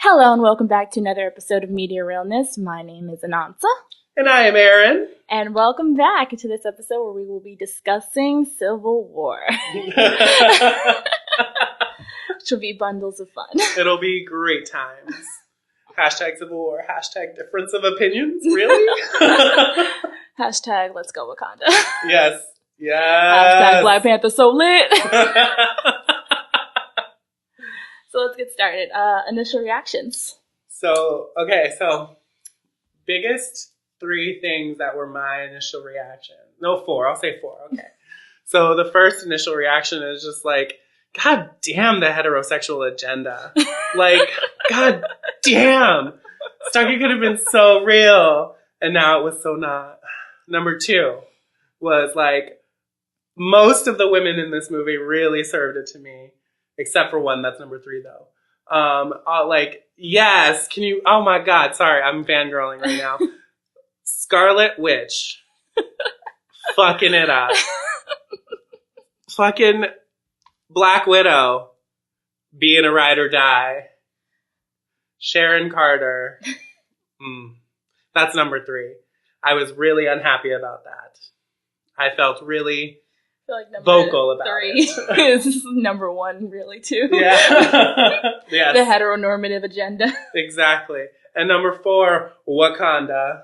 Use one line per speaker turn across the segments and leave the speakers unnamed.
Hello and welcome back to another episode of Media Realness. My name is Anansa.
And I am Aaron.
And welcome back to this episode where we will be discussing Civil War. Which will be bundles of fun.
It'll be great times. Hashtag Civil War. Hashtag difference of opinions. Really?
Hashtag let's go Wakanda.
Yes.
Hashtag Black Panther so lit. So let's get started. Initial reactions.
So biggest three things that were my initial reaction. No, four. I'll say four. Okay. So the first initial reaction is just like, God damn the heterosexual agenda. Like, God damn. Stucky could have been so real. And now it was so not. Number two was like, most of the women in this movie really served it to me. Except for one, that's number three, though. Yes, can you... Oh, my God, sorry, I'm fangirling right now. Scarlet Witch. Fucking it up. Fucking Black Widow. Being a ride or die. Sharon Carter. That's number three. I was really unhappy about that. I felt really...
Like
vocal about
three
it.
is number one, really, too.
Yeah. Yes.
The heteronormative agenda.
Exactly. And number four, Wakanda.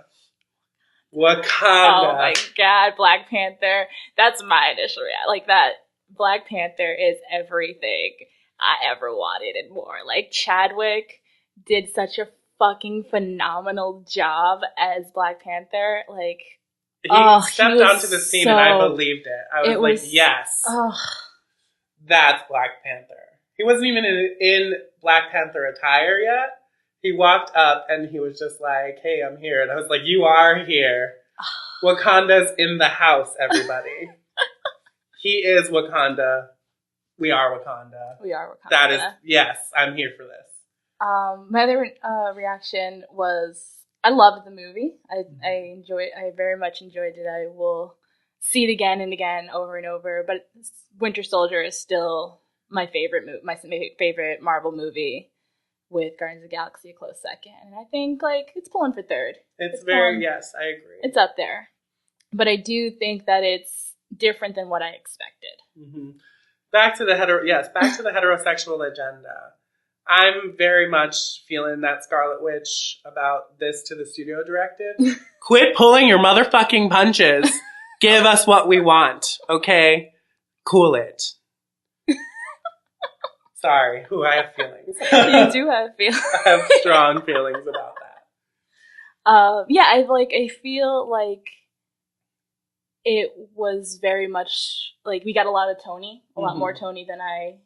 Oh my God, Black Panther. That's my initial reaction. Like that, Black Panther is everything I ever wanted and more. Like Chadwick did such a fucking phenomenal job as Black Panther. Like,
he stepped onto the scene and I believed it. I was like, yes, that's Black Panther. He wasn't even in Black Panther attire yet. He walked up and he was just like, hey, I'm here. And I was like, you are here. Wakanda's in the house, everybody. He is Wakanda. We are Wakanda.
We are Wakanda.
That is, yes, I'm here for this.
My other reaction was, I loved the movie. I very much enjoyed it. I will see it again and again, over and over. But Winter Soldier is still my favorite my favorite Marvel movie, with Guardians of the Galaxy a close second. And I think it's pulling for third.
Yes, I agree.
It's up there. But I do think that it's different than what I expected.
Mm-hmm. Back to the heterosexual agenda. I'm very much feeling that Scarlet Witch about this to the studio directive. Quit pulling your motherfucking punches. Give us what we want, okay? Cool it. Sorry, I have feelings.
You do have feelings.
I have strong feelings about that.
I feel like it was very much, like, we got a lot of Tony, a lot more Tony than I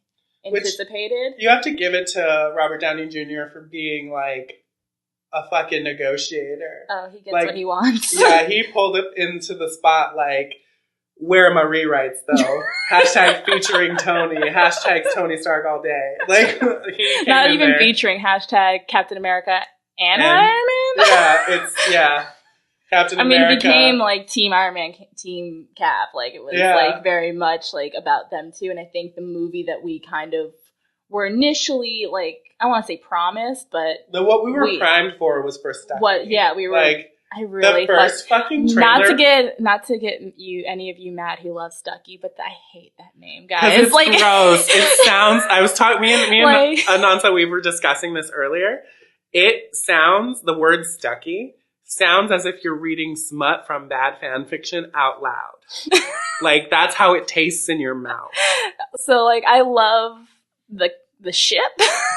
anticipated.
You have to give it to Robert Downey Jr. for being like a fucking negotiator.
Oh, he gets what he wants.
Yeah, he pulled it into the spot like, where are my rewrites though? Hashtag featuring Tony. Hashtag Tony Stark all day. Like, he
not even featuring hashtag Captain America and Iron Man.
Yeah, Captain America.
It became like Team Iron Man, Team Cap. Like, it was like very much like about them too. And I think the movie that we kind of were initially, like, I want to say promised, but
what we were primed for was for Stucky.
We were like, I really
the first fucking trailer.
Not to get you, any of you mad who love Stucky, but I hate that name, guys.
It's like gross. It sounds. I was talking. Me and Anansa, we were discussing this earlier. It sounds, the word Stucky sounds as if you're reading smut from bad fan fiction out loud. Like, that's how it tastes in your mouth. So, like, I love the ship.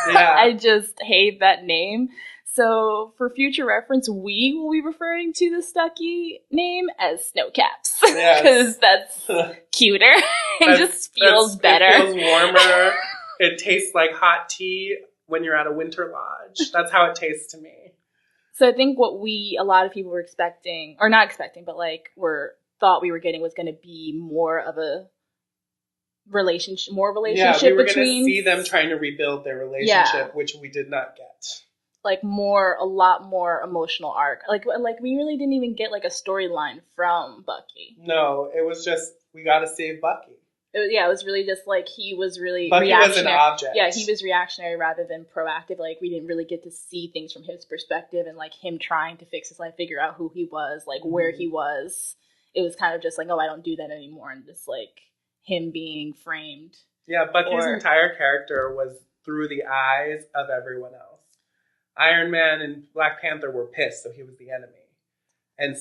Yeah.
I just hate that name. So, for future reference, we will be referring to the Stucky name as SnowCaps. Because that's cuter. It just feels better.
It feels warmer. It tastes like hot tea when you're at a winter lodge. That's how it tastes to me.
So I think what a lot of people were expecting, or not expecting, but like thought we were getting was going to be more of a relationship
we were
between.
going to see them trying to rebuild their relationship, which we did not get.
Like a lot more emotional arc. Like we really didn't even get like a storyline from Bucky.
No, it was just, we got to save Bucky.
it was really just like he was really
Bucky
reactionary.
was an object.
Yeah, he was reactionary rather than proactive. Like we didn't really get to see things from his perspective and like him trying to fix his life, figure out who he was, like where he was. It was kind of just like, oh, I don't do that anymore, and just like him being framed.
Yeah, Bucky's entire character was through the eyes of everyone else. Iron Man and Black Panther were pissed, so he was the enemy. And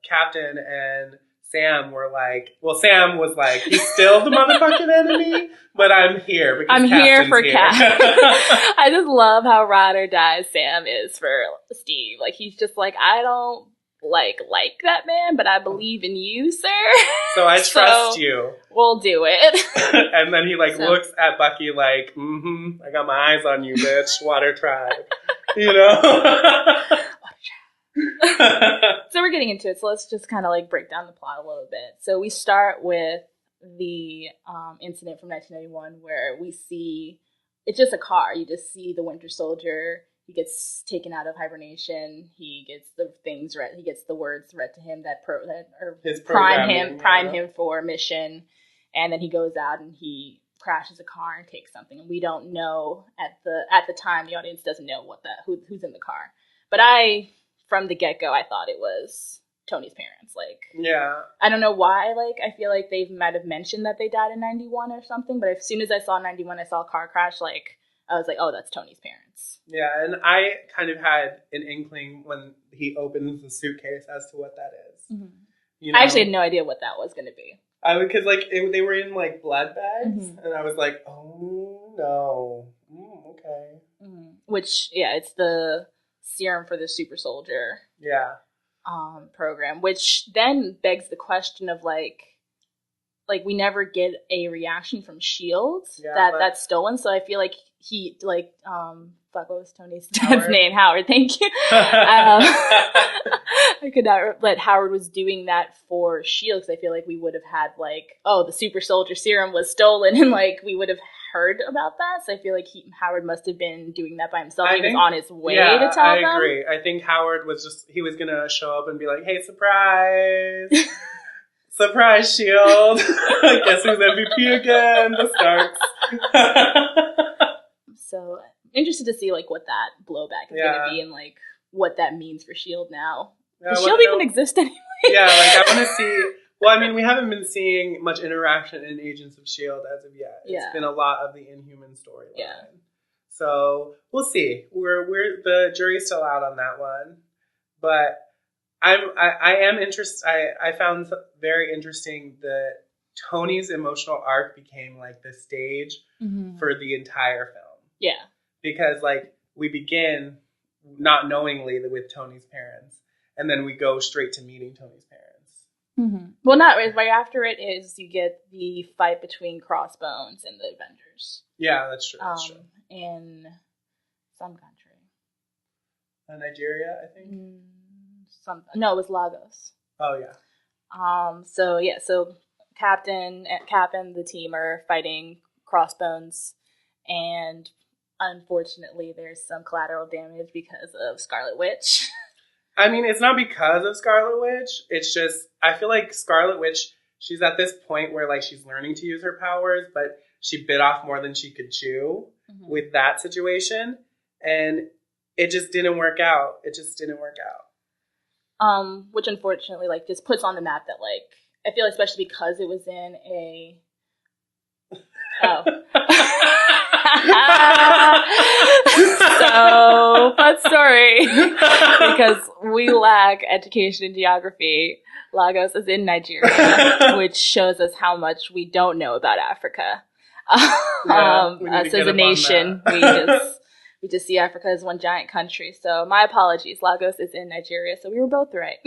Captain and Sam were like, well, Sam was like, he's still the motherfucking enemy, but I'm here because
I'm here for Cap.
Cap.
I just love how ride or die Sam is for Steve. Like, he's just like, I don't like that man, but I believe in you, sir.
So I trust you.
We'll do it.
And then he looks at Bucky like, I got my eyes on you, bitch. Water Tribe. You know?
So we're getting into it. So let's just kind of like break down the plot a little bit. So we start with the incident from 1991 where we see, it's just a car. You just see the Winter Soldier. He gets taken out of hibernation. He gets the things read. He gets the words read to him that prime him for a mission, and then he goes out and he crashes a car and takes something. And we don't know at the time. The audience doesn't know who's in the car. But from the get go, I thought it was Tony's parents. Like,
yeah,
I don't know why. Like, I feel like they might have mentioned that they died in 91 or something. But as soon as I saw 91, I saw a car crash. Like, I was like, oh, that's Tony's parents.
Yeah, and I kind of had an inkling when he opens the suitcase as to what that is. Mm-hmm. You know?
I actually had no idea what that was going to be.
Because they were in like blood bags, and I was like, oh no, okay.
Mm-hmm. Which, yeah, it's the serum for the super soldier.
Yeah.
Program, which then begs the question of like we never get a reaction from S.H.I.E.L.D. That's stolen. So I feel like he what was Tony's dad's name? Howard. Thank you. I could not let Howard was doing that for S.H.I.E.L.D. because I feel like we would have had like, oh, the super soldier serum was stolen, and like we would have heard about that. So I feel like Howard must have been doing that by himself. He was on his way to tell them.
I agree. I think Howard was he was gonna show up and be like, hey, surprise. Surprise, S.H.I.E.L.D. Guess who's MVP again? The Starks.
So interested to see like what that blowback is going to be and like what that means for S.H.I.E.L.D. now. Does S.H.I.E.L.D. even exist anyway?
Yeah, like I want to see. Well, I mean, we haven't been seeing much interaction in Agents of S.H.I.E.L.D. as of yet. It's been a lot of the Inhuman storyline. Yeah. So we'll see. We're the jury's still out on that one, but I am interested. I found very interesting that Tony's emotional arc became like the stage for the entire film.
Yeah.
Because like we begin not knowingly with Tony's parents, and then we go straight to meeting Tony's parents.
Mm-hmm. Well, not right after it is you get the fight between Crossbones and the Avengers.
Yeah, that's true. That's true.
In some country.
Nigeria, I think.
No, it was Lagos.
Oh yeah.
So Cap and the team are fighting Crossbones, and unfortunately, there's some collateral damage because of Scarlet Witch.
I mean, it's not because of Scarlet Witch. It's just I feel like Scarlet Witch. She's at this point where like she's learning to use her powers, but she bit off more than she could chew with that situation, and it just didn't work out.
Which unfortunately, like, just puts on the map that, like, I feel especially because it was in a... Oh. So, fun story. Because we lack education in geography. Lagos is in Nigeria, which shows us how much we don't know about Africa. Us as a nation, we just see Africa as one giant country. So my apologies. Lagos is in Nigeria, so we were both right.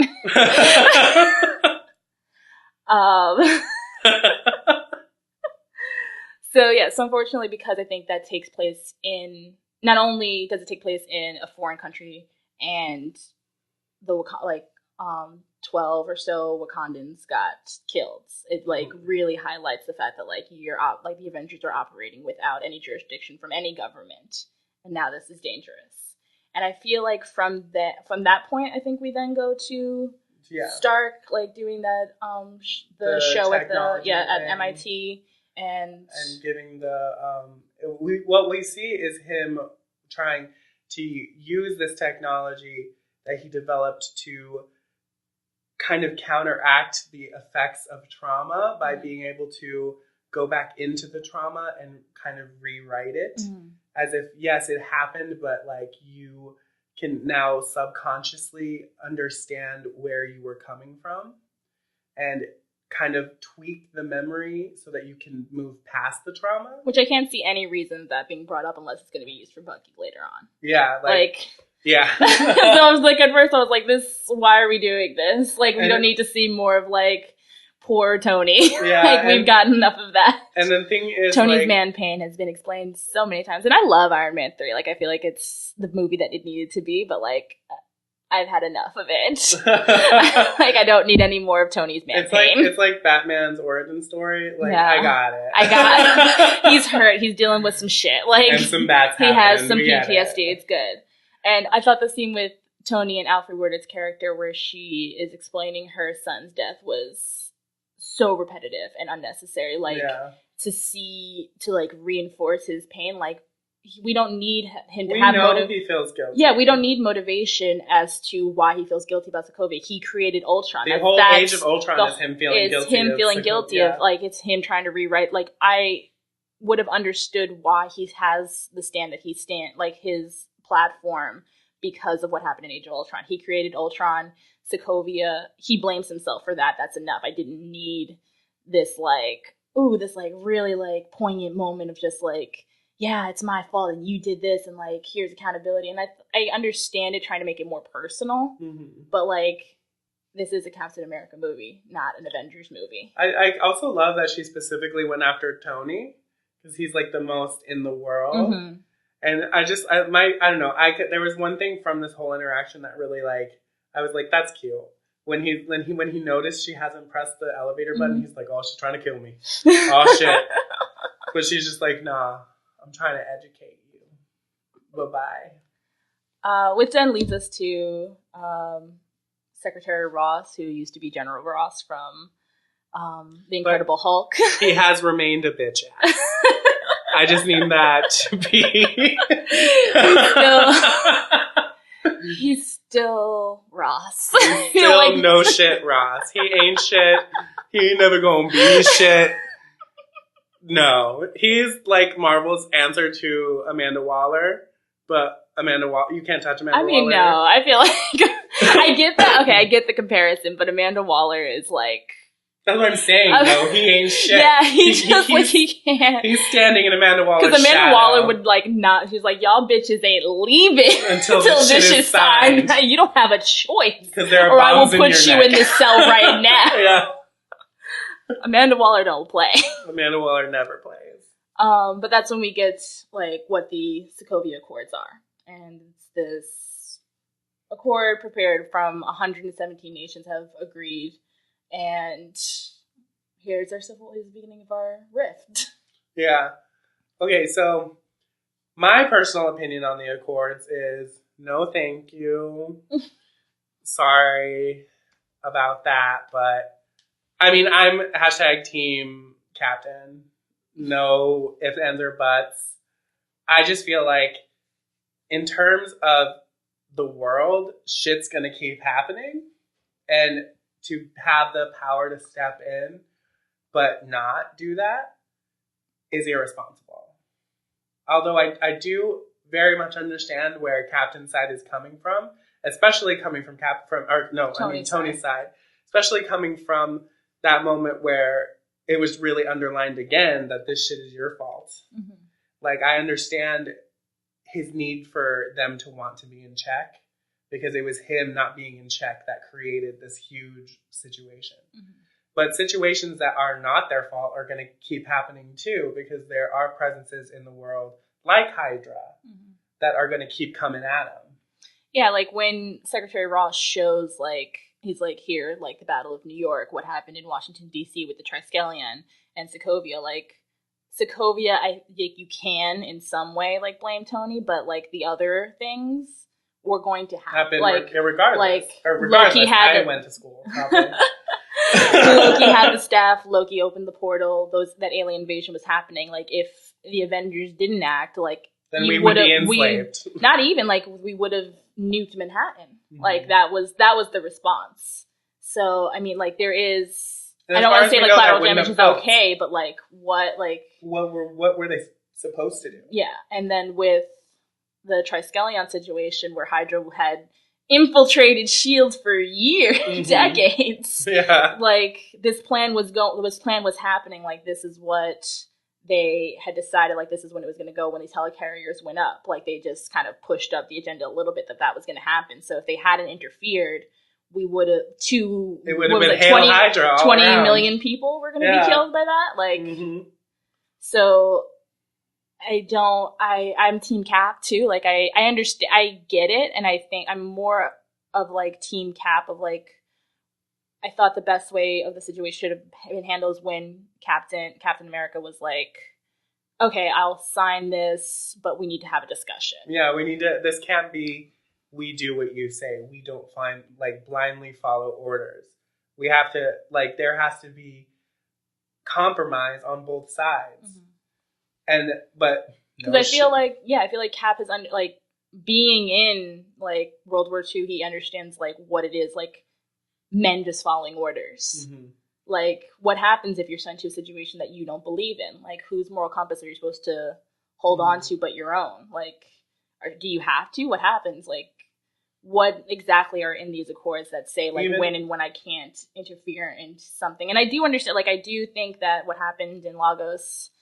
So unfortunately, because I think that takes place in, not only does it take place in a foreign country, and the 12 or so Wakandans got killed. It like really highlights the fact that like the Avengers are operating without any jurisdiction from any government. And now this is dangerous. And I feel like from that point, I think we then go to Stark, like doing that the show at
thing.
MIT and
giving the what we see is him trying to use this technology that he developed to kind of counteract the effects of trauma by being able to go back into the trauma and kind of rewrite it as if, yes, it happened, but like you can now subconsciously understand where you were coming from and kind of tweak the memory so that you can move past the trauma.
Which I can't see any reason that being brought up unless it's going to be used for Bucky later on.
Yeah. Yeah.
So I was like, at first I was like, why are we doing this? Like, we don't need to see more of like, poor Tony. Yeah. Like, we've gotten enough of that.
And the thing is,
Tony's man pain has been explained so many times. And I love Iron Man 3. Like, I feel like it's the movie that it needed to be, but like, I've had enough of it. Like, I don't need any more of Tony's man pain.
It's like Batman's origin story. Like, yeah. I got
it. He's hurt. He's dealing with some shit. Like,
and some bad stuff.
He has some PTSD. It's good. And I thought the scene with Tony and Alfred Woodard's character where she is explaining her son's death was so repetitive and unnecessary. Like, to like reinforce his pain. Like, we don't need him to have motivation.
He feels guilty.
Yeah, we don't need motivation as to why he feels guilty about Sokovia. He created Ultron.
The whole Age of Ultron is him feeling guilty. It's him feeling guilty
of, like, it's him trying to rewrite. Like, I would have understood why he has the stand that he like, his platform because of what happened in Age of Ultron. He created Ultron, Sokovia. He blames himself for that. That's enough. I didn't need this, like, this, like, really, like, poignant moment of just, like, yeah, it's my fault and you did this and like here's accountability. And I understand it trying to make it more personal, but like this is a Captain America movie, not an Avengers movie.
I also love that she specifically went after Tony because he's like the most in the world. And I don't know. There was one thing from this whole interaction that really like I was like, that's cute. When he noticed she hasn't pressed the elevator button, he's like, oh, she's trying to kill me. Oh shit. But she's just like, nah. I'm trying to educate you. Bye-bye.
Which then leads us to Secretary Ross, who used to be General Ross from The Incredible Hulk.
He has remained a bitch ass. I just need that to be...
He's still Ross.
He's still like... no shit Ross. He ain't shit. He ain't never gonna be shit. No, he's like Marvel's answer to Amanda Waller, but you can't touch Amanda Waller.
I mean, no, I feel like I get that. Okay, I get the comparison, but Amanda Waller is like...
That's what I'm saying, though. He ain't shit.
Yeah, he can't.
He's standing in Amanda Waller's shadow.
Because Amanda Waller would like not... She's like, y'all bitches ain't leaving until this is signed. You don't have a choice.
Because there are bombs in your neck. Or I will put you
in this cell right now. Yeah. Amanda Waller don't play.
Amanda Waller never plays.
But that's when we get like what the Sokovia Accords are. And it's this accord prepared from 117 nations have agreed. And here's the beginning of our rift.
Yeah. Okay, so my personal opinion on the Accords is no thank you. Sorry about that, but I mean, I'm #team Captain. No ifs, ands, or buts. I just feel like in terms of the world, shit's gonna keep happening. And to have the power to step in but not do that is irresponsible. Although I do very much understand where Captain's side is coming from, especially coming from Tony's side. Especially coming from that moment where it was really underlined again that this shit is your fault. Like, I understand his need for them to want to be in check because it was him not being in check that created this huge situation. But situations that are not their fault are going to keep happening too because there are presences in the world like Hydra that are going to keep coming at him.
Yeah, like when Secretary Ross shows like he's like, here, like the Battle of New York, what happened in Washington, D.C. with the Triskelion and Sokovia. Like, Sokovia, I think you can in some way, like, blame Tony, but, like, the other things were going to happen.
Regardless.
Loki had
I went to school, probably.
Loki had the staff. Loki opened the portal. That alien invasion was happening. Like, if the Avengers didn't act, like,
then we would be enslaved.
Not even, like, we would have nuked Manhattan. Mm-hmm. Like, that was the response. So, I mean, like, there is... I don't want to say, like, collateral damage is okay, but, like, what
were they supposed to do?
Yeah, and then with the Triskelion situation where Hydra had infiltrated S.H.I.E.L.D. for years, decades.
Yeah.
Like, this plan was happening, like, this is what they had decided, like, this is when it was going to go when these helicarriers went up. Like, they just kind of pushed up the agenda a little bit that was going to happen. So if they hadn't interfered, we would have
it would have been Hail Hydra all
20
around.
Million people were going to be killed by that. Like, so... I'm Team Cap too. Like, I understand, I get it, and I think I'm more of, like, Team Cap of, like, I thought the best way of the situation should have been handled when Captain America was like, okay, I'll sign this, but we need to have a discussion.
Yeah, this can't be, we do what you say. We don't blindly follow orders. We have to, like, there has to be compromise on both sides. Mm-hmm. But
because I feel like Cap is being in, like, World War II, he understands, like, what it is, like, men just following orders. Mm-hmm. Like, what happens if you're sent to a situation that you don't believe in? Like, whose moral compass are you supposed to hold on to but your own? Like, do you have to? What happens? Like, what exactly are in these accords that say, like, when and when I can't interfere in something? And I do understand, like, I do think that what happened in Lagos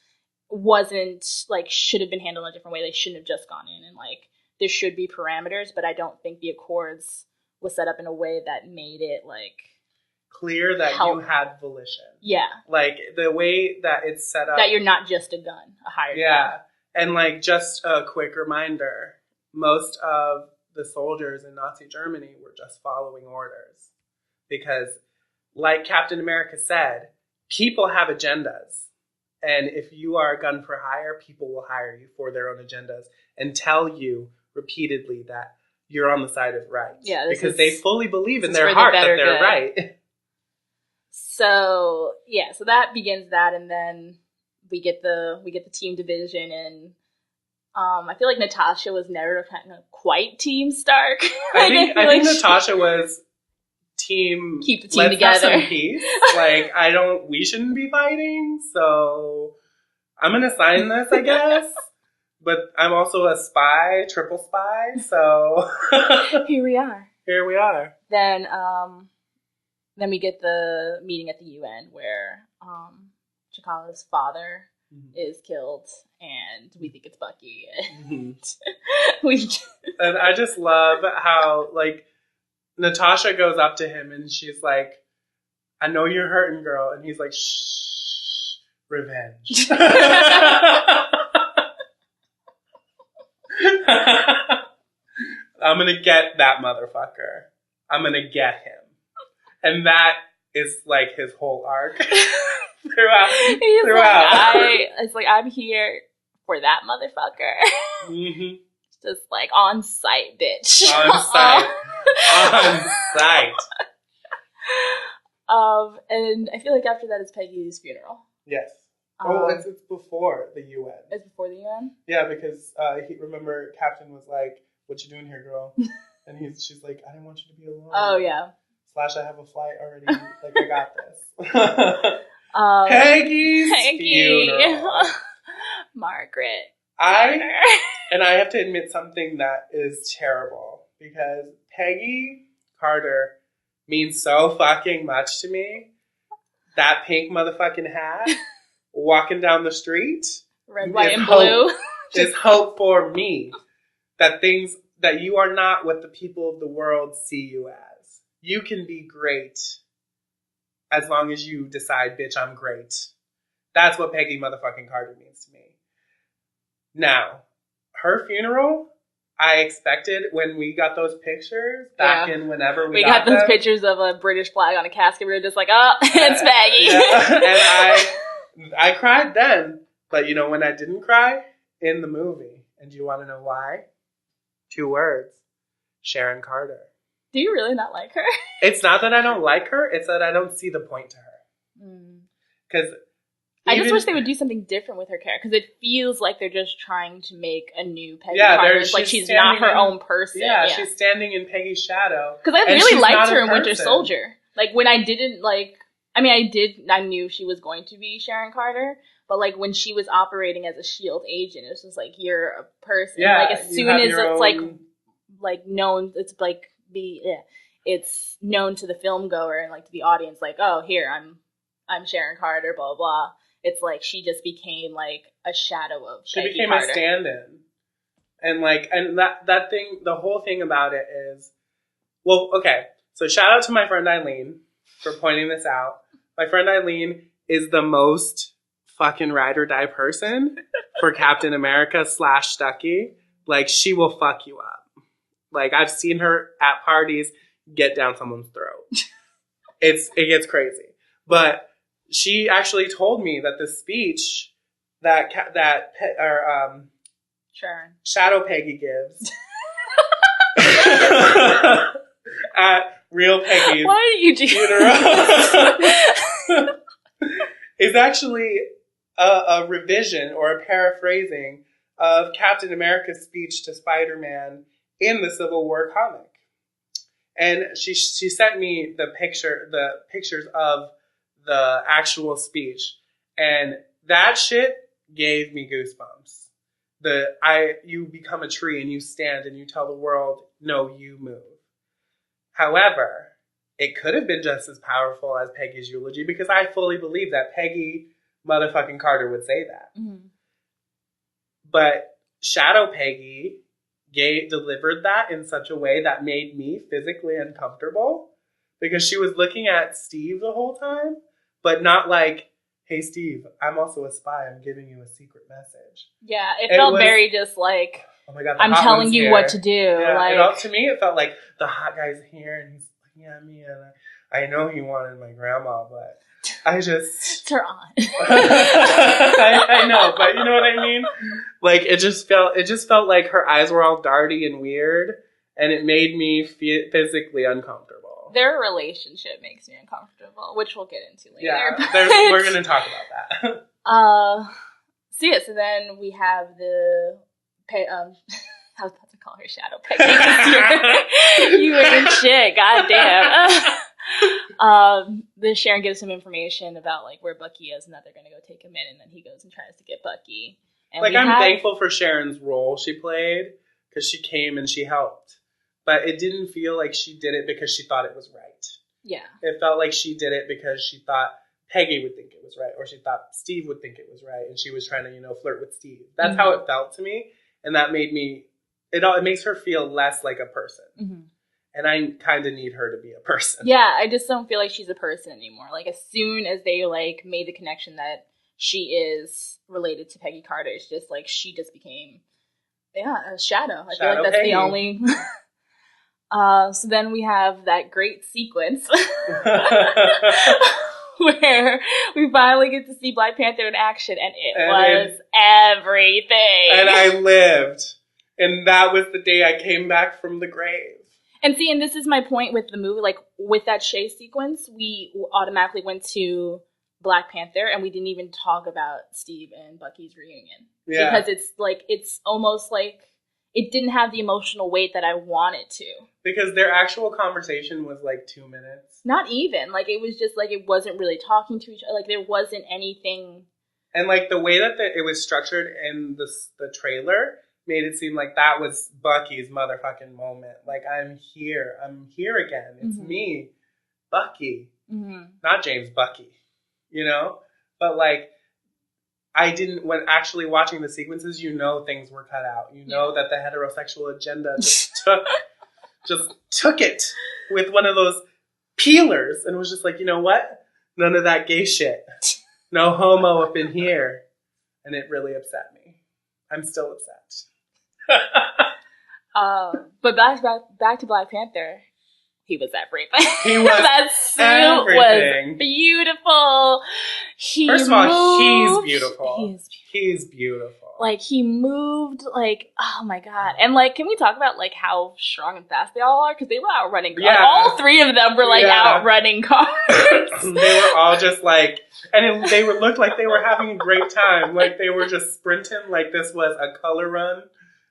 wasn't, like, should have been handled in a different way. They shouldn't have just gone in, and, like, there should be parameters, but I don't think the Accords was set up in a way that made it, like,
clear that you had volition.
Yeah.
Like, the way that it's set up.
That you're not just a gun, a hired gun.
Yeah. And, like, just a quick reminder, most of the soldiers in Nazi Germany were just following orders. Because, like Captain America said, people have agendas. And if you are a gun for hire, people will hire you for their own agendas and tell you repeatedly that you're on the side of right. Yeah, because they fully believe in their heart that they're right.
So, yeah, so that begins that, and then we get the team division, and I feel like Natasha was never kind of quite Team Stark.
I think Natasha was team,
keep the team together.
Have some peace. Like, we shouldn't be fighting, so I'm gonna sign this, I guess. But I'm also a spy, triple spy, so
here we are. Then we get the meeting at the UN where T'Challa's father is killed, and we think it's Bucky, and
and I just love how, like, Natasha goes up to him and she's like, I know you're hurting, girl. And he's like, shh, revenge. I'm going to get that motherfucker. I'm going to get him. And that is, like, his whole arc throughout.
It's like, I'm here for that motherfucker. Mm-hmm. Just, like, on site, bitch.
On site. On site.
And I feel like after that is Peggy's funeral.
Yes. It's before the UN.
It's before the UN?
Yeah, because remember Captain was like, what you doing here, girl? And she's like, I didn't want you to be alone.
Oh, yeah.
/ I have a flight already. Like, I got this. Peggy's funeral.
Margaret.
And I have to admit something that is terrible, because Peggy Carter means so fucking much to me. That pink motherfucking hat, walking down the street,
red, white, and blue,
is hope for me. That you are not what the people of the world see you as. You can be great as long as you decide, bitch, I'm great. That's what Peggy motherfucking Carter means to me. Now, her funeral, I expected when we got those pictures back in whenever we got
those pictures of a British flag on a casket. We were just like, oh, it's Peggy.
Yeah. And I cried then. But you know when I didn't cry? In the movie. And do you want to know why? 2 words. Sharon Carter.
Do you really not like her?
It's not that I don't like her. It's that I don't see the point to her. Because
I just wish they would do something different with her character, because it feels like they're just trying to make a new Peggy Carter. It's like she's not her own person.
Yeah, she's standing in Peggy's shadow.
Because I really liked her in Winter Soldier. Like, when I didn't like... I mean, I knew she was going to be Sharon Carter, but, like, when she was operating as a S.H.I.E.L.D. agent, it was just like, you're a person.
Yeah,
like, as soon as it's, like, known, it's, like, it's known to the film goer and, like, to the audience, like, oh, here, I'm Sharon Carter, blah, blah, blah. It's like she just became, like, a shadow of Peggy
became
Carter.
A stand-in. And, like, and that thing, the whole thing about it is, well, okay, so shout out to my friend Eileen for pointing this out. My friend Eileen is the most fucking ride or die person for Captain America / Stucky. Like, she will fuck you up. Like, I've seen her at parties get down someone's throat. It gets crazy. But she actually told me that the speech that Shadow Peggy gives at Real Peggy's funeral is actually a revision or a paraphrasing of Captain America's speech to Spider-Man in the Civil War comic. And she sent me the pictures of the actual speech, and that shit gave me goosebumps. You become a tree and you stand and you tell the world, no, you move. However, it could have been just as powerful as Peggy's eulogy, because I fully believe that Peggy motherfucking Carter would say that. Mm-hmm. But Shadow Peggy delivered that in such a way that made me physically uncomfortable, because she was looking at Steve the whole time, but not like, hey, Steve, I'm also a spy. I'm giving you a secret message. Yeah,
it felt very just like, oh my God, I'm telling you what to do.
Yeah, like, to me, it felt like the hot guy's here and he's looking at me, and I know he wanted my grandma, but I just...
Turn on.
I know, but you know what I mean? Like, it just felt like her eyes were all darty and weird, and it made me physically uncomfortable.
Their relationship makes me uncomfortable, which we'll get into later.
Yeah, we're going to talk about that.
So then we have I was about to call her Shadow Peggy. You ain't shit, goddamn. Then Sharon gives him information about, like, where Bucky is and that they're going to go take him in, and then he goes and tries to get Bucky. And
I'm thankful for Sharon's role she played, because she came and she helped. But it didn't feel like she did it because she thought it was right.
Yeah.
It felt like she did it because she thought Peggy would think it was right, or she thought Steve would think it was right, and she was trying to, flirt with Steve. That's how it felt to me, and that made me... It makes her feel less like a person. Mm-hmm. And I kind of need her to be a person.
Yeah, I just don't feel like she's a person anymore. Like, as soon as they, like, made the connection that she is related to Peggy Carter, it's just, like, she just became, a shadow. I feel like that's Peggy. The only... So then we have that great sequence where we finally get to see Black Panther in action, and it was everything.
And I lived. And that was the day I came back from the grave.
And see, and this is my point with the movie, like, with that chase sequence, we automatically went to Black Panther, and we didn't even talk about Steve and Bucky's reunion. Yeah. Because it's almost like it didn't have the emotional weight that I wanted to.
Because their actual conversation was like 2 minutes.
Not even. Like, it was just like, it wasn't really talking to each other. Like, there wasn't anything. And,
like, the way that it was structured in the trailer made it seem like that was Bucky's motherfucking moment. Like, I'm here again. It's me, Bucky. Mm-hmm. Not James Bucky, But, like, when actually watching the sequences, things were cut out. That the heterosexual agenda just took it with one of those peelers and was just like, you know what? None of that gay shit. No homo up in here. And it really upset me. I'm still upset.
But back to Black Panther. He was everything.
He was
that suit
everything.
was beautiful.
First of all, he's beautiful. He's beautiful.
Like, he moved, like, oh my god. And, like, can we talk about, like, how strong and fast they all are? Because they were outrunning cars.
Yeah.
All three of them were, like, outrunning cars.
They were all just, like, and they looked like they were having a great time. Like, they were just sprinting like this was a color run.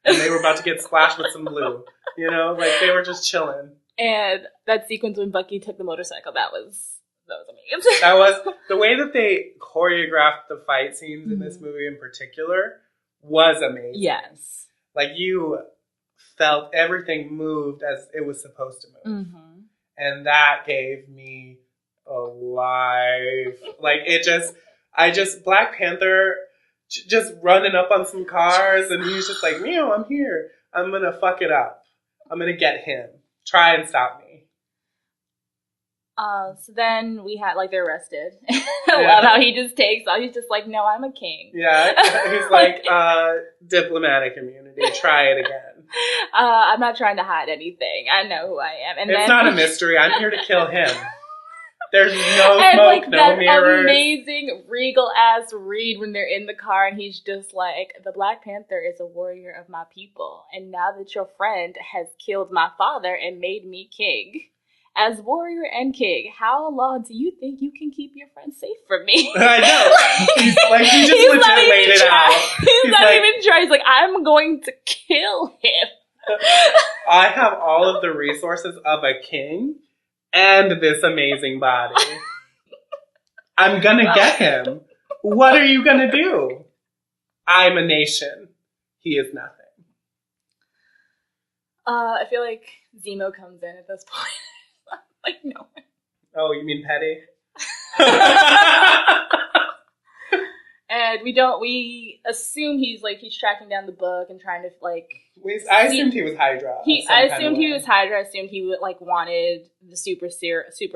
And they were about to get splashed with some blue. You know? Like, they were just chilling.
And that sequence when Bucky took the motorcycle, that was amazing.
That was, the way that they choreographed the fight scenes in this movie in particular was amazing.
Yes.
Like, you felt everything moved as it was supposed to move. Mm-hmm. And that gave me a life. Like, Black Panther just running up on some cars, and he's just like, meow, I'm here. I'm gonna fuck it up. I'm gonna get him. Try and stop me.
So then we had, like, they're arrested. I love how he just takes off. He's just like, no, I'm a king.
Yeah, he's like, diplomatic immunity. Try it again.
I'm not trying to hide anything. I know who I am. And
it's not a mystery. I'm here to kill him. There's no
and,
smoke,
like,
no
that
mirrors.
Amazing regal-ass read when they're in the car, and he's just like, the Black Panther is a warrior of my people, and now that your friend has killed my father and made me king, as warrior and king, how long do you think you can keep your friend safe from me?
I know. He just legit laid it out.
He's not even trying. He's like, I'm going to kill him.
I have all of the resources of a king and this amazing body. I'm gonna get him. What are you gonna do? I'm a nation. He is nothing.
I feel like Zemo comes in at this point. Like, no.
Oh, you mean Petty?
And we assume he's tracking down the book and trying to, like...
I assumed he was Hydra.
I assumed he was Hydra. I assumed he would, like, wanted the super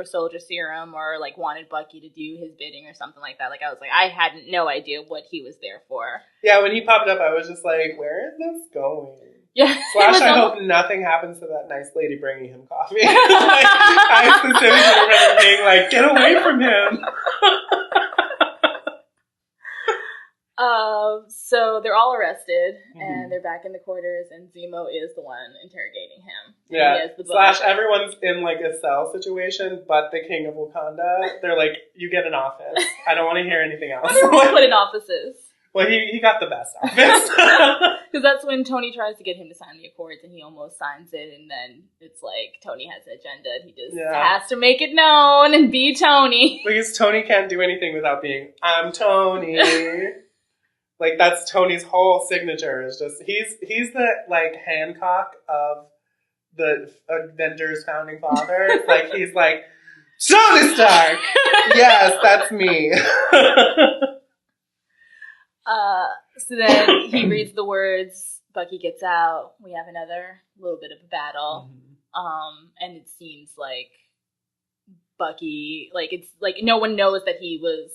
soldier serum, or, like, wanted Bucky to do his bidding or something like that. Like, I was like, I had no idea what he was there for.
Yeah, when he popped up, I was just like, where is this going?
Yeah.
Slash, I hope nothing happens to that nice lady bringing him coffee. Like, I specifically remember being like, get away from him.
So they're all arrested, and they're back in the quarters, and Zemo is the one interrogating him.
Yeah. Slash, everyone's in, like, a cell situation, but the king of Wakanda, they're like, you get an office. I don't want to hear anything else.
What do they put in offices?
Well, he got the best office.
Because that's when Tony tries to get him to sign the Accords, and he almost signs it, and then it's like, Tony has an agenda, and he just has to make it known and be Tony.
Because Tony can't do anything without being, I'm Tony. Like, that's Tony's whole signature. Is just, he's the, like, Hancock of the Avengers founding fathers. Like, he's like, Tony Stark! Yes, that's me.
So then he reads the words, Bucky gets out, we have another little bit of a battle, and it seems like Bucky, like, it's like no one knows that he was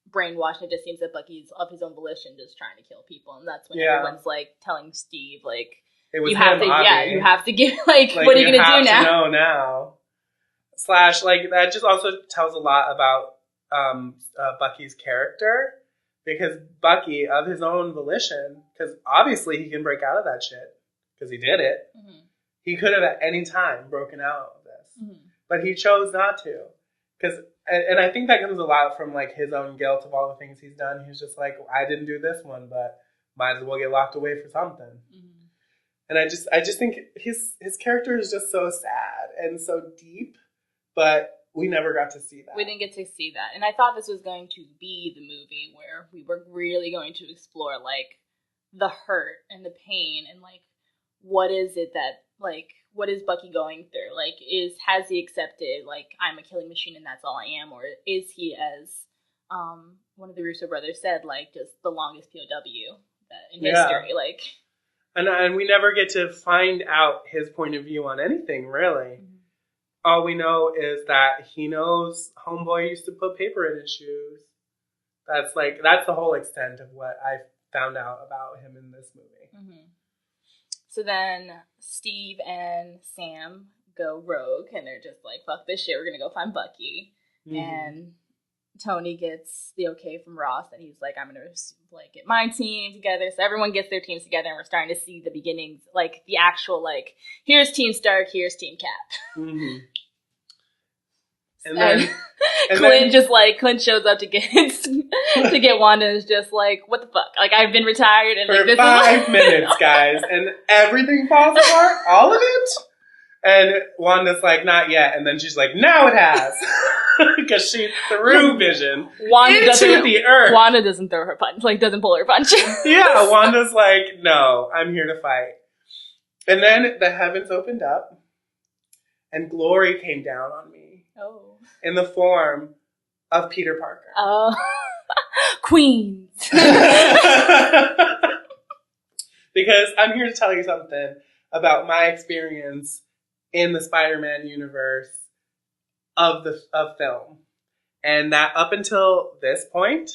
brainwashed. It just seems that Bucky's of his own volition just trying to kill people, and that's when everyone's like telling Steve, like, you have to give, like what are you gonna do now?
No, now. Slash, like, that just also tells a lot about Bucky's character. Because Bucky, of his own volition, because obviously he can break out of that shit, because he did it, he could have at any time broken out of this. But he chose not to. And I think that comes a lot from, like, his own guilt of all the things he's done. He's just like, I didn't do this one, but might as well get locked away for something. And I just think his character is just so sad and so deep, but we never got to see that.
We didn't get to see that. And I thought this was going to be the movie where we were really going to explore, like, the hurt and the pain and, like, what is it that, like, what is Bucky going through? Like, has he accepted, like, I'm a killing machine and that's all I am? Or is he, as one of the Russo brothers said, like, just the longest POW in history? Like,
and we never get to find out his point of view on anything, really. All we know is that he knows Homeboy used to put paper in his shoes. That's the whole extent of what I found out about him in this movie.
So then Steve and Sam go rogue, and they're just like, fuck this shit, we're gonna go find Bucky. And Tony gets the okay from Ross, and he's like, I'm gonna like get my team together. So everyone gets their teams together, and we're starting to see the beginnings, like the actual, like, here's Team Stark, here's Team Cap.
And then
Clint shows up to get Wanda, and is just like, what the fuck? Like, I've been retired and
for
like, this
5 minutes, guys, and everything falls apart, all of it. And Wanda's like, not yet. And then she's like, now it has. Because she threw Vision into the earth.
Wanda doesn't throw her punch, like, doesn't pull her punch.
Yeah, Wanda's like, no, I'm here to fight. And then the heavens opened up, and glory came down on me.
Oh.
In the form of Peter Parker.
Oh. Queens.
Because I'm here to tell you something about my experience in the Spider-Man universe of film. And that up until this point,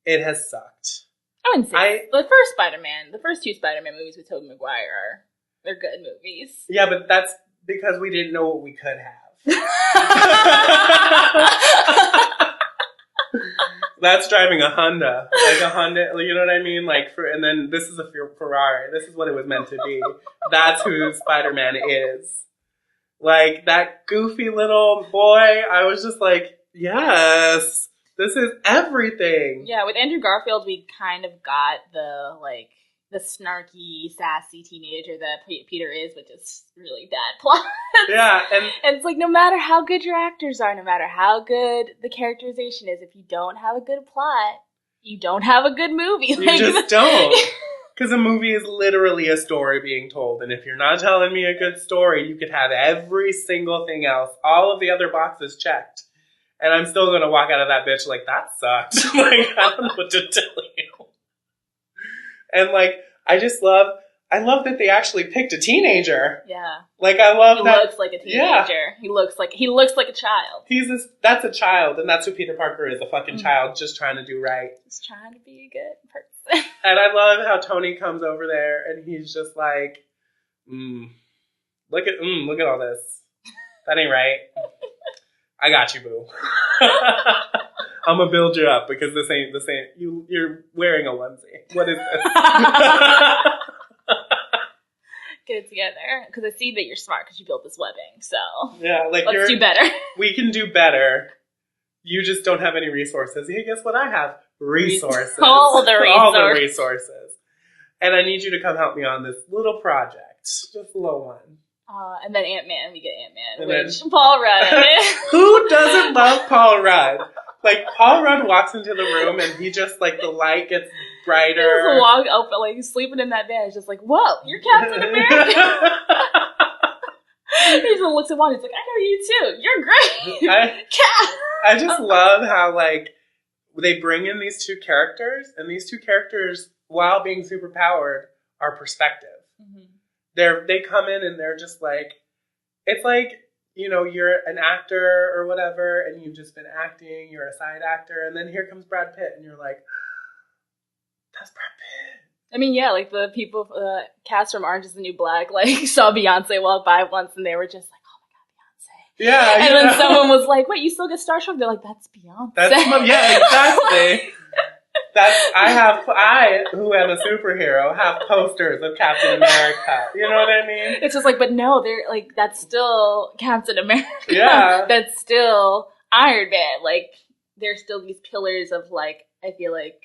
it has sucked.
I wouldn't say the first two Spider-Man movies with Tobey Maguire they're good movies.
Yeah, but that's because we didn't know what we could have. That's driving a Honda, like a Honda, you know what I mean? Like, and then this is a Ferrari. This is what it was meant to be. That's who Spider-Man is. Like, that goofy little boy, I was just like, yes, this is everything.
Yeah, with Andrew Garfield, we kind of got the snarky, sassy teenager that Peter is, but just really bad plot.
Yeah,
and it's like, no matter how good your actors are, no matter how good the characterization is, if you don't have a good plot, you don't have a good movie.
You just don't. Because a movie is literally a story being told, and if you're not telling me a good story, you could have every single thing else, all of the other boxes checked, and I'm still going to walk out of that bitch like, that sucked. Like, I don't know what to tell you. And, like, I love that they actually picked a teenager.
Yeah.
Like, I love that.
He looks like a teenager. Yeah. He looks like a child.
That's a child, and that's who Peter Parker is, a fucking child just trying to do right.
Just trying to be a good person.
And I love how Tony comes over there, and he's just like, look at all this. That ain't right. I got you, boo. I'm gonna build you up because this ain't you're wearing a onesie. What is this?
Get it together, because I see that you're smart because you built this webbing. So
yeah, like
let's do better.
We can do better. You just don't have any resources. Hey, guess what? I have resources.
All the
resources. And I need you to come help me on this little project, just a little one.
And then Ant-Man, we get Ant-Man, which Paul Rudd.
Who doesn't love Paul Rudd? Like, Paul Rudd walks into the room and he just, like, the light gets brighter.
He just walk open, like, he's sleeping in that bed. He's just like, whoa, you're Captain America. He just looks at Wanda. He's like, I know you too. You're great.
I just love how, like, they bring in these two characters, and these two characters, while being superpowered, are perspective. Mm-hmm. They come in and they're just like, it's like, you know, you're an actor or whatever, and you've just been acting, you're a side actor, and then here comes Brad Pitt, and you're like, that's Brad Pitt.
I mean, yeah, like the people, cast from Orange is the New Black, like, saw Beyonce walk by once, and they were just like, oh my God, Beyonce.
Yeah.
And then someone was like, wait, you still get starstruck? They're like, that's Beyonce.
Yeah, exactly. I, who am a superhero, have posters of Captain America. You know what I mean?
It's just like, but no, they're like, that's still Captain America.
Yeah.
That's still Iron Man. Like, there's still these pillars of, like, I feel like,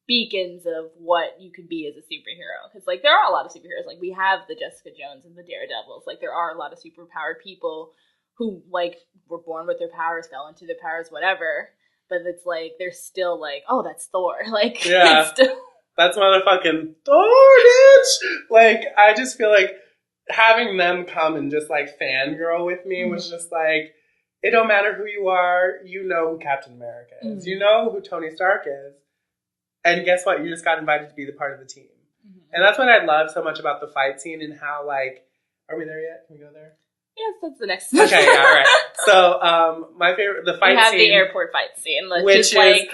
beacons of what you could be as a superhero. Because, like, there are a lot of superheroes. Like, we have the Jessica Jones and the Daredevils. Like, there are a lot of superpowered people who, like, were born with their powers, fell into their powers, whatever. But it's like, they're still like, oh, that's Thor. Like,
yeah,
it's still...
that's motherfucking Thor, bitch! Like, I just feel like having them come and just, like, fangirl with me was just like, it don't matter who you are, you know who Captain America is. Mm-hmm. You know who Tony Stark is. And guess what? You just got invited to be the part of the team. Mm-hmm. And that's what I love so much about the fight scene and how, like, are we there yet? Can we go there?
Yes, that's the next.
Okay, yeah, all right. So, my favorite, the fight scene.
We have the airport fight scene,
which is
like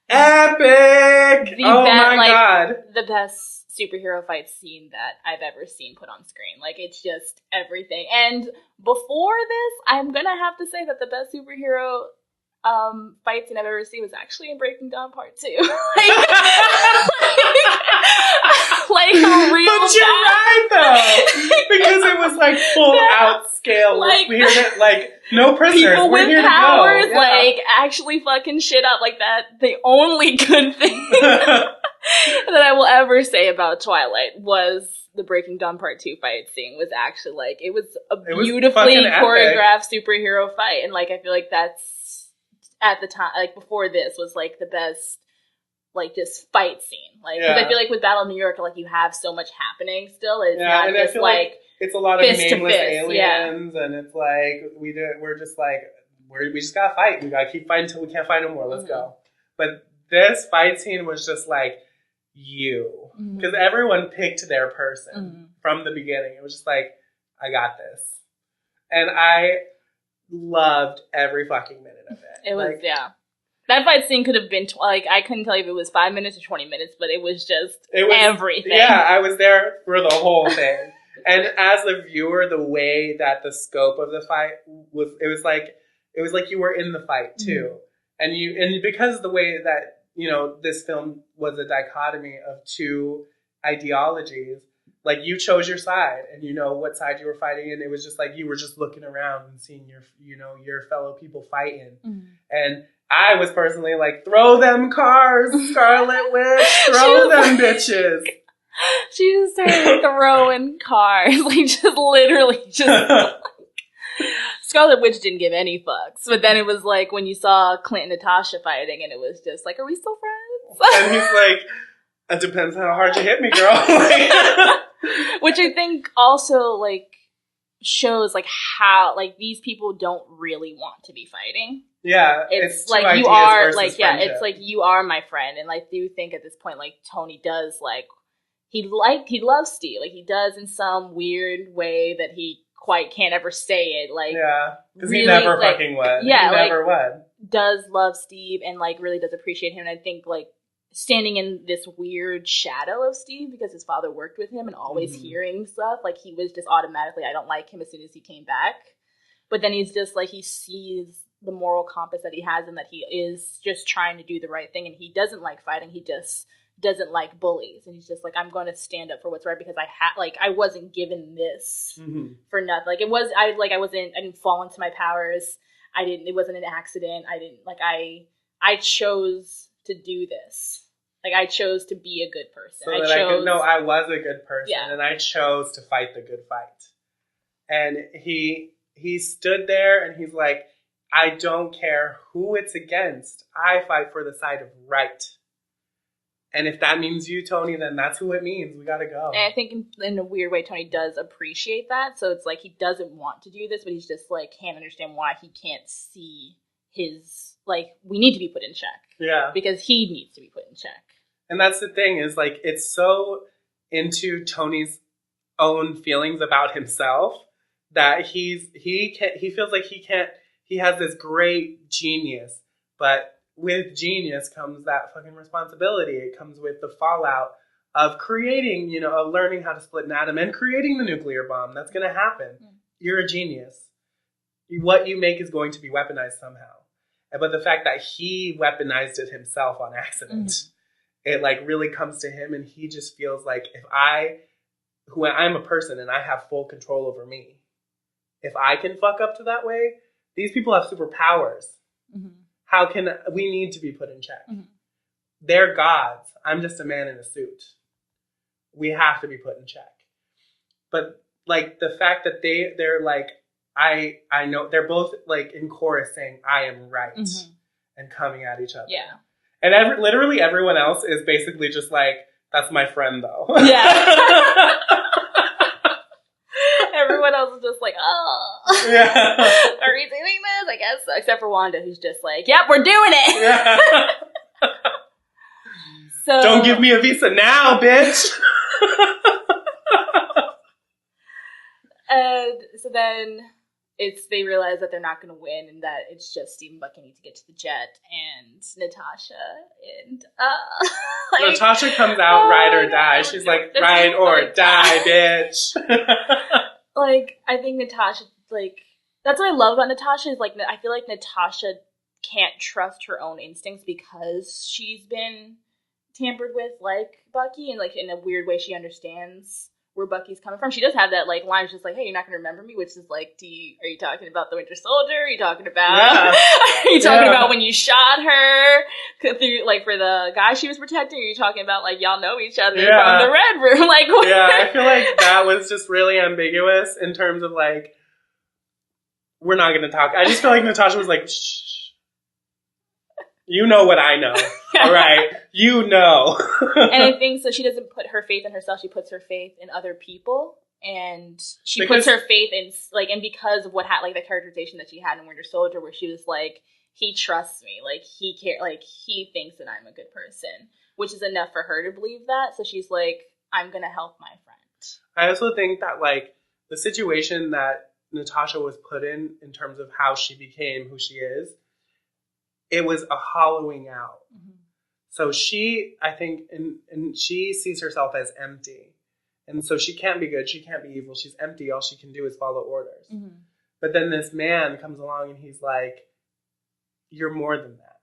epic. My God,
the best superhero fight scene that I've ever seen put on screen. Like, it's just everything. And before this, I'm gonna have to say that the best superhero fight scene I've ever seen was actually in Breaking Dawn Part 2. like a real
But you're right, though. Because it was, like, full out scale. Like, we're here to, like, no prisoners.
People
we're
with
here
powers,
to go.
like, actually fucking shit up like that. The only good thing that I will ever say about Twilight was the Breaking Dawn Part 2 fight scene was actually, like, it was a beautifully choreographed superhero fight. And, like, I feel like that's, at the time, like, before this, was, like, the best, like, just fight scene. Like, because I feel like with Battle of New York, like, you have so much happening still. It's not
and
just,
I feel like it's a lot of nameless aliens, and it's like, we're just like, we just gotta fight. We gotta keep fighting until we can't fight no more. Let's go. But this fight scene was just like, because everyone picked their person from the beginning. It was just like, I got this. And I loved every fucking minute of it.
It was, that fight scene could have been, like, I couldn't tell you if it was 5 minutes or 20 minutes, but it was everything.
Yeah, I was there for the whole thing. And as a viewer, the way that the scope of the fight was, it was like you were in the fight too. And because the way that, you know, this film was a dichotomy of two ideologies, like, you chose your side and you know what side you were fighting, and it was just like you were just looking around and seeing your fellow people fighting. And I was personally like, throw them cars, Scarlet Witch, throw them bitches.
She just started throwing cars, like, just literally just like, Scarlet Witch didn't give any fucks. But then it was like when you saw Clint and Natasha fighting, and it was just like, are we still friends?
And he's like, it depends how hard you hit me, girl.
Which I think also, like, shows, like, how, like, these people don't really want to be fighting.
Yeah,
it's like, you are, like, it's like, you are my friend. And I do think at this point, like, Tony does, like, he loves Steve. Like, he does in some weird way that he quite can't ever say it. Like,
yeah, because
really,
he never
like,
fucking would.
Yeah,
he never would.
Does love Steve and, like, really does appreciate him. And I think, like, standing in this weird shadow of Steve because his father worked with him and always hearing stuff, like, he was just automatically, I don't like him as soon as he came back. But then he's just like, he sees the moral compass that he has and that he is just trying to do the right thing, and he doesn't like fighting. He just doesn't like bullies, and he's just like, I'm going to stand up for what's right because I wasn't given this for nothing. Like, I didn't fall into my powers. It wasn't an accident. I chose to do this. Like, I chose to be a good person.
So I was a good person, and I chose to fight the good fight. And he stood there, and he's like, I don't care who it's against. I fight for the side of right. And if that means you, Tony, then that's who it means. We gotta go.
And I think in a weird way, Tony does appreciate that. So it's like, he doesn't want to do this, but he's just like, can't understand why he can't see his, like, we need to be put in check.
Yeah.
Because he needs to be put in check. And
that's the thing, is like, it's so into Tony's own feelings about himself that he feels like he has this great genius, but with genius comes that fucking responsibility. It comes with the fallout of creating, of learning how to split an atom and creating the nuclear bomb. That's going to happen. You're a genius. What you make is going to be weaponized somehow. But the fact that he weaponized it himself on accident, it like really comes to him, and he just feels like, I'm a person and I have full control over me. If I can fuck up to that way, these people have superpowers. How can we need to be put in check? They're gods. I'm just a man in a suit. We have to be put in check. But like the fact that they're like, I know, they're both like in chorus saying, I am right, and coming at each other.
Yeah.
And literally everyone else is basically just like, that's my friend though.
Yeah. Everyone else is just like, oh. Yeah. Are we doing this? I guess so. Except for Wanda, who's just like, yep, we're doing it. Yeah. So,
don't give me a visa now, bitch.
And so then they realize that they're not going to win and that it's just Steve and Bucky need to get to the jet and Natasha and like,
Natasha comes out ride or die. She's like, ride or die, bitch.
Like, I think Natasha, like, that's what I love about Natasha is, like, I feel like Natasha can't trust her own instincts because she's been tampered with, like Bucky, and, like, in a weird way she understands where Bucky's coming from. She does have that, like, line, just like, hey, you're not going to remember me, which is like, are you talking about the Winter Soldier? Are you talking about, are you talking about when you shot her, through, like, for the guy she was protecting? Are you talking about, like, y'all know each other from the Red Room? Like, what?
Yeah, I feel like that was just really ambiguous in terms of, like, we're not going to talk. I just feel like Natasha was like, shh. You know what I know. All right. You know.
And I think so she doesn't put her faith in herself. She puts her faith in other people. And she puts her faith in, like, and because of what had, like, the characterization that she had in Winter Soldier, where she was like, he trusts me. Like, he thinks that I'm a good person, which is enough for her to believe that. So she's like, I'm going to help my friend.
I also think that, like, the situation that Natasha was put in terms of how she became who she is, it was a hollowing out. Mm-hmm. So she, I think, and she sees herself as empty. And so she can't be good. She can't be evil. She's empty. All she can do is follow orders. Mm-hmm. But then this man comes along and he's like, you're more than that.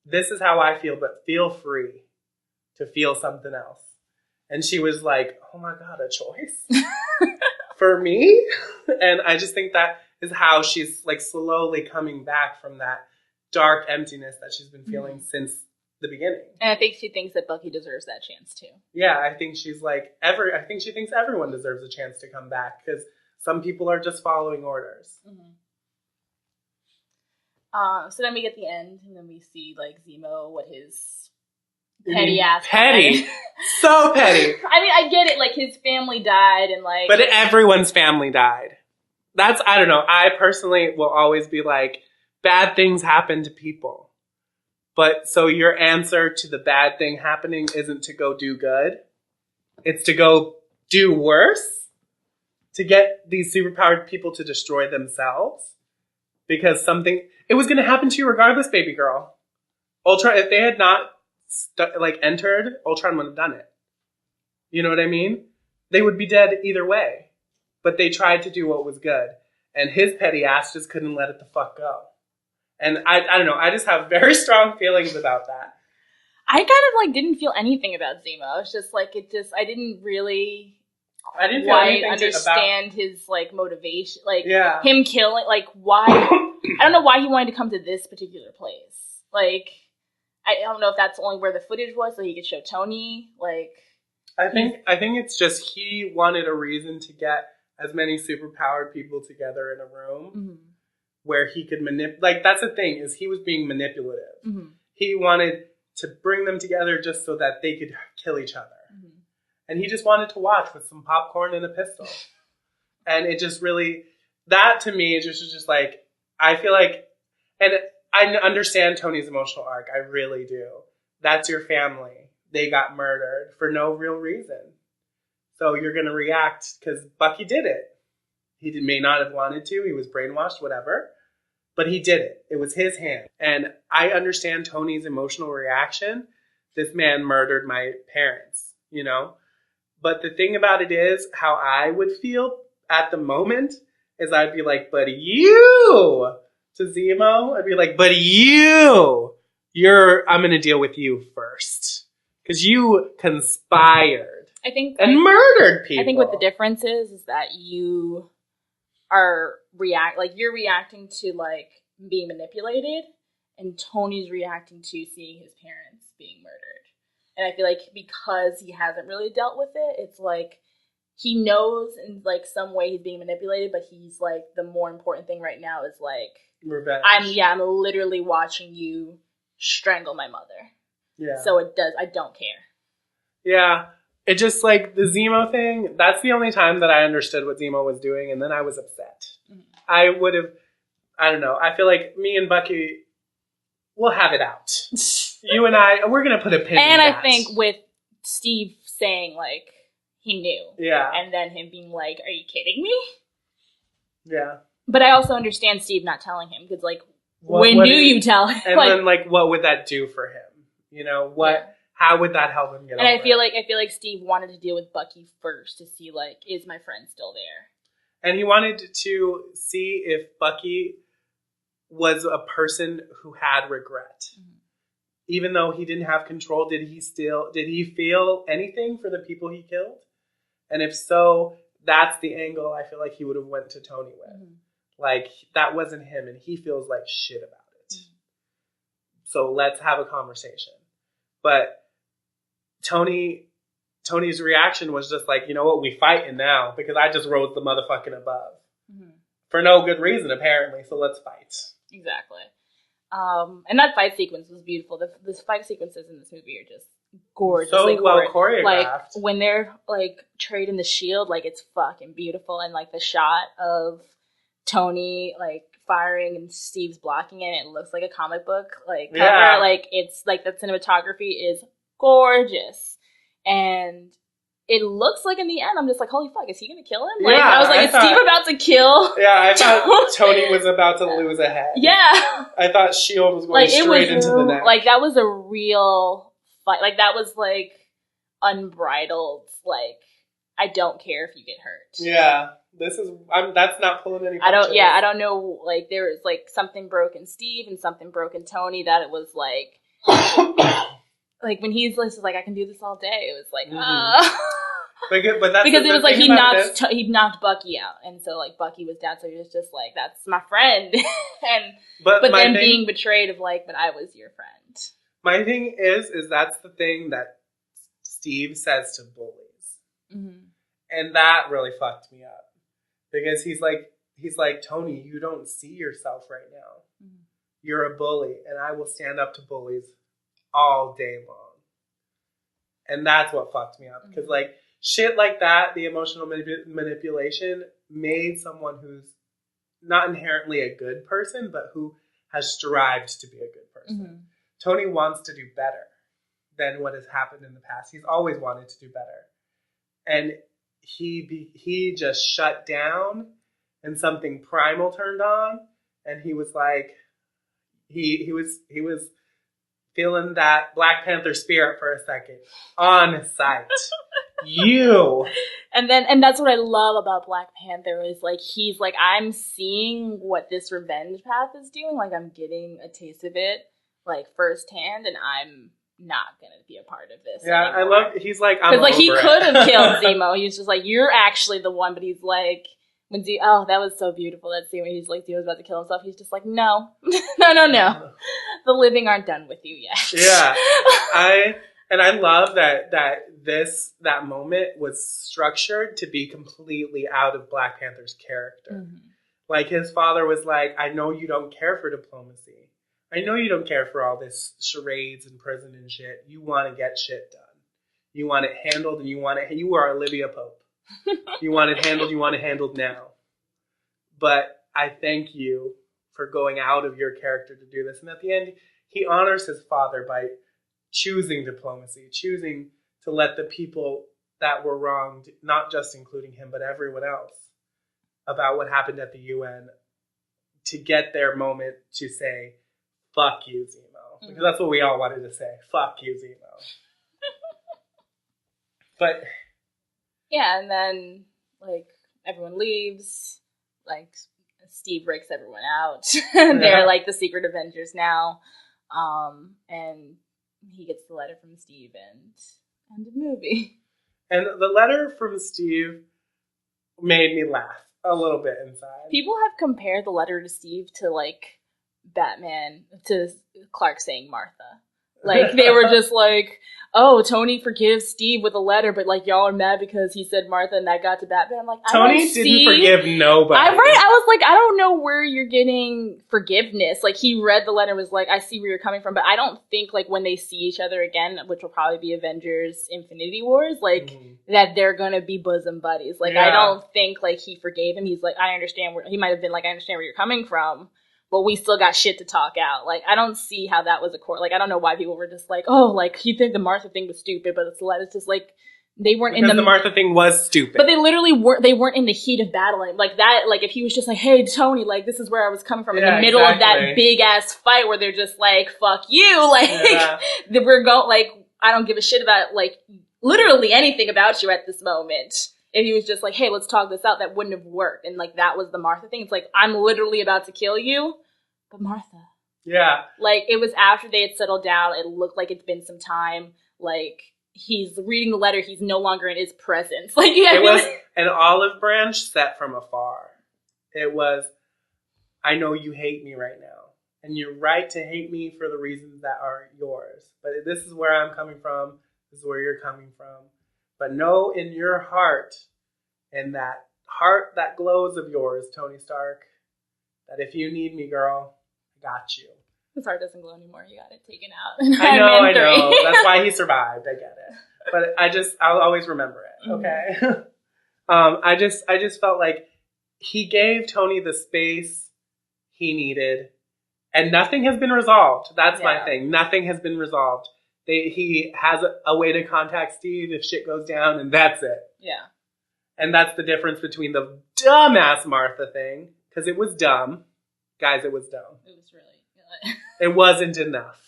This is how I feel, but feel free to feel something else. And she was like, oh my God, a choice for me? And I just think that is how she's, like, slowly coming back from that dark emptiness that she's been feeling since the beginning.
And I think she thinks that Bucky deserves that chance too.
Yeah, I think she's like, I think she thinks everyone deserves a chance to come back because some people are just following orders. Mm-hmm.
So then we get the end and then we see, like, Zemo, what his petty ass.
Petty. So petty.
I mean, I get it. Like, his family died and, like.
But everyone's family died. That's, I don't know. I personally will always be like, bad things happen to people. But so your answer to the bad thing happening isn't to go do good. It's to go do worse. To get these superpowered people to destroy themselves. Because it was going to happen to you regardless, baby girl. Ultron, if they had not entered, Ultron would have done it. You know what I mean? They would be dead either way. But they tried to do what was good. And his petty ass just couldn't let it the fuck go. And I don't know. I just have very strong feelings about that.
I kind of, like, didn't feel anything about Zemo. It's just, like, I didn't understand his, like, motivation. Like, him killing, like, why. I don't know why he wanted to come to this particular place. Like, I don't know if that's only where the footage was so he could show Tony. Like,
I think it's just he wanted a reason to get as many superpowered people together in a room. Mm-hmm. Where he could manipulate, like, that's the thing, is he was being manipulative. Mm-hmm. He wanted to bring them together just so that they could kill each other. Mm-hmm. And he just wanted to watch with some popcorn and a pistol. And it just really, that to me is just like, I feel like, and I understand Tony's emotional arc, I really do. That's your family. They got murdered for no real reason. So you're going to react because Bucky did it. He may not have wanted to. He was brainwashed, whatever. But he did it. It was his hand. And I understand Tony's emotional reaction. This man murdered my parents, you know? But the thing about it is, how I would feel at the moment is I'd be like, but you, to Zemo, I'd be like, but I'm going to deal with you first. Because you conspired. And murdered people.
I think what the difference is that you are you're reacting to, like, being manipulated, and Tony's reacting to seeing his parents being murdered. And I feel like because he hasn't really dealt with it, it's like he knows in, like, some way he's being manipulated, but he's like, the more important thing right now is, like,
revenge.
I'm literally watching you strangle my mother. Yeah. So I don't care.
Yeah. It just, like, the Zemo thing, that's the only time that I understood what Zemo was doing, and then I was upset. Mm-hmm. I would have, I don't know, I feel like me and Bucky, we'll have it out. You and I, we're going to put a pin in that.
And I think with Steve saying, like, he knew.
Yeah.
And then him being like, are you kidding me?
Yeah.
But I also understand Steve not telling him, because, like, when do you tell him?
And then, like, what would that do for him? You know, how would that help him get over it?
And I feel like Steve wanted to deal with Bucky first to see, like, is my friend still there?
And he wanted to see if Bucky was a person who had regret. Mm-hmm. Even though he didn't have control, did he feel anything for the people he killed? And if so, that's the angle I feel like he would have went to Tony with. Mm-hmm. Like, that wasn't him, and he feels like shit about it. Mm-hmm. So let's have a conversation. But Tony's reaction was just like, you know what, we fighting now, because I just rose the motherfucking above. Mm-hmm. For no good reason, apparently, so let's fight.
Exactly. And that fight sequence was beautiful. The fight sequences in this movie are just gorgeous.
So well choreographed.
Like, when they're, like, trading the shield, like, it's fucking beautiful. And, like, the shot of Tony, like, firing and Steve's blocking it, and it looks like a comic book, like, cover. Yeah. Like, it's, like, the cinematography is gorgeous. And it looks like in the end, I'm just like, holy fuck, is he gonna kill him? Like, yeah, I was like, is Steve about to kill?
Yeah, I thought Tony was about to lose a head.
Yeah.
I thought S.H.I.E.L.D. was going straight into the neck.
Like, that was a real fight. Like, that was, like, unbridled. Like, I don't care if you get hurt.
Yeah. That's not pulling any punches.
I don't know. Like, there was, like, something broke in Steve and something broke in Tony that it was, like... Like, when he's like, I can do this all day, it was like,
But that's
because it was like he knocked Bucky out, and so, like, Bucky was down, so he was just like, that's my friend. but then being betrayed of, like, but I was your friend.
My thing is that's the thing that Steve says to bullies. Mm-hmm. And that really fucked me up. Because he's like, Tony, you don't see yourself right now. Mm-hmm. You're a bully, and I will stand up to bullies all day long. And that's what fucked me up. Because, like, shit like that, the emotional manipulation, made someone who's not inherently a good person, but who has strived to be a good person. Mm-hmm. Tony wants to do better than what has happened in the past. He's always wanted to do better. And he just shut down, and something primal turned on, and he was like, he was feeling that Black Panther spirit for a second. On sight.
And that's what I love about Black Panther is, like, he's like, I'm seeing what this revenge path is doing. Like, I'm getting a taste of it, like, firsthand, and I'm not gonna be a part of this.
Yeah, anymore. He's like, I'm
because, like, he could have killed Zemo. He's just like, you're actually the one, but he's like, when that was so beautiful, that scene when he's like, Zemo's about to kill himself, he's just like, no. No. The living aren't done with you yet.
Yeah. I love that moment was structured to be completely out of Black Panther's character. Mm-hmm. Like, his father was like, I know you don't care for diplomacy. I know you don't care for all this charades and prison and shit. You want to get shit done. You want it handled, and you are Olivia Pope. You want it handled now. But I thank you for going out of your character to do this. And at the end, he honors his father by choosing diplomacy, choosing to let the people that were wronged, not just including him, but everyone else, about what happened at the UN, to get their moment to say, fuck you, Zemo. Mm-hmm. Because that's what we all wanted to say. Fuck you, Zemo. But...
yeah, and then, like, everyone leaves. Like, Steve breaks everyone out. They're, like, the secret Avengers now. And he gets the letter from Steve, and end of movie.
And the letter from Steve made me laugh a little bit inside.
People have compared the letter to Steve to, like, Batman, to Clark saying Martha. Like, they were just like, oh, Tony forgives Steve with a letter, but, like, y'all are mad because he said Martha and that got to Batman. I'm like,
Tony didn't forgive nobody.
I was like, I don't know where you're getting forgiveness. Like, he read the letter and was like, I see where you're coming from, but I don't think, like, when they see each other again, which will probably be Avengers Infinity Wars, like, that they're gonna be bosom buddies. Like, yeah. I don't think, like, he forgave him. He's like, I understand where, he might have been like, I understand where you're coming from, but we still got shit to talk out. Like, I don't see how that was a core. Like, I don't know why people were just like, oh, like, you think the Martha thing was stupid, but it's just like, They weren't
because the Martha thing was stupid.
But they literally weren't in the heat of battling. Like that, like if he was just like, hey, Tony, like this is where I was coming from in the middle of that big ass fight where they're just like, fuck you. Like, we're going, like, I don't give a shit about, like, literally anything about you at this moment. If he was just like, hey, let's talk this out, that wouldn't have worked. And like, that was the Martha thing. It's like, I'm literally about to kill you, but Martha.
Yeah.
Like, it was after they had settled down. It looked like it's been some time. Like, he's reading the letter. He's no longer in his presence. Like, yeah,
it was an olive branch set from afar. It was, I know you hate me right now, and you're right to hate me for the reasons that are yours. But this is where I'm coming from. This is where you're coming from. But know in your heart, in that heart that glows of yours, Tony Stark, that if you need me, girl, I got you.
His heart doesn't glow anymore. He got it taken out.
I know. That's why he survived. I get it. But I'll always remember it. Okay. I just felt like he gave Tony the space he needed, and nothing has been resolved. That's my thing. Nothing has been resolved. He has a way to contact Steve if shit goes down, and that's it.
Yeah.
And that's the difference between the dumbass Martha thing, because it was dumb. Guys, it was dumb.
It was really good.
It wasn't enough.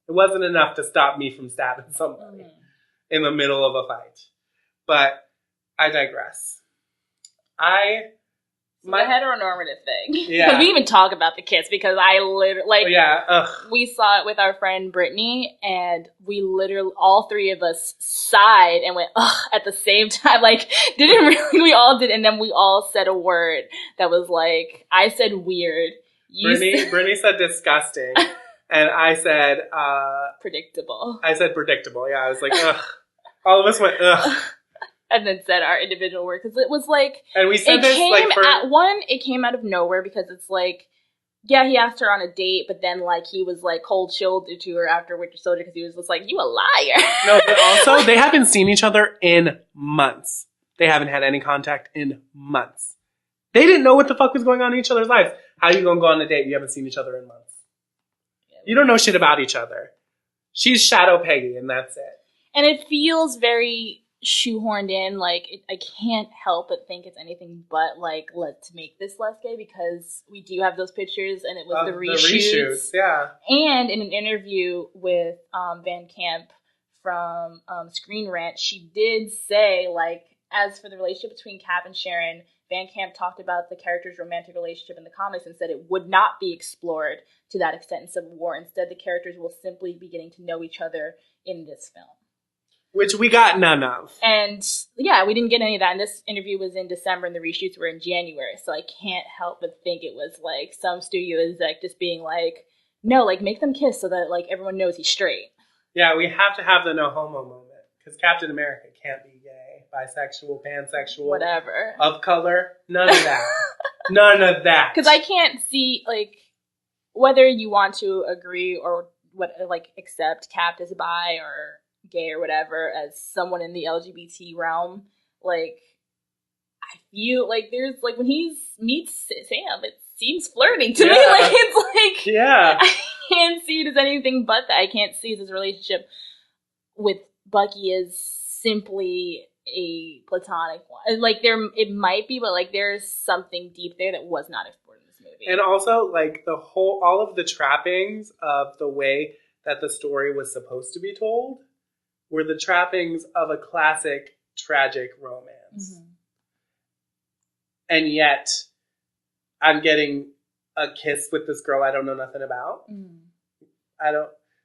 It wasn't enough to stop me from stabbing somebody in the middle of a fight. But I digress.
The heteronormative thing. Yeah. Because we even talk about the kiss because I literally, like, we saw it with our friend Brittany, and we literally, all three of us sighed and went, ugh, at the same time. Like, we all did, and then we all said a word that was like, I said weird.
Brittany said disgusting, and I said,
predictable.
I said predictable, yeah. I was like, ugh. All of us went, ugh.
And then said our individual word, because it was like,
and we said
it came out of nowhere, because it's like, yeah, he asked her on a date, but then like he was like cold shouldered to her after Winter Soldier because he was just like, you a liar.
No, but also they haven't seen each other in months. They haven't had any contact in months. They didn't know what the fuck was going on in each other's lives. How are you gonna go on a date? You haven't seen each other in months. You don't know shit about each other. She's Shadow Peggy, and that's it.
And it feels very shoehorned in. Like, I can't help but think it's anything but like, let's make this less gay, because we do have those pictures, and it was the reshoots.
Yeah.
And in an interview with Van Camp from Screen Rant, she did say, like, as for the relationship between Cap and Sharon, Van Camp talked about the character's romantic relationship in the comics and said it would not be explored to that extent in Civil War. Instead, the characters will simply be getting to know each other in this film.
Which we got none of.
And yeah, we didn't get any of that. And this interview was in December and the reshoots were in January. So I can't help but think it was like some studio exec just being like, no, like make them kiss so that like everyone knows he's straight.
Yeah, we have to have the no homo moment. Because Captain America can't be gay, bisexual, pansexual.
Whatever.
Of color. None of that. None of that.
Because I can't see, like, whether you want to agree or accept Cap as bi or gay or whatever as someone in the LGBT realm, like, I feel like there's, like, when he meets Sam, it seems flirty to me. Like, it's like, I can't see it as anything but that. I can't see this relationship with Bucky as simply a platonic one. Like, it might be, but, like, there's something deep there that was not explored in this movie.
And also, like, all of the trappings of the way that the story was supposed to be told were the trappings of a classic tragic romance. Mm-hmm. And yet, I'm getting a kiss with this girl I don't know nothing about. Mm-hmm.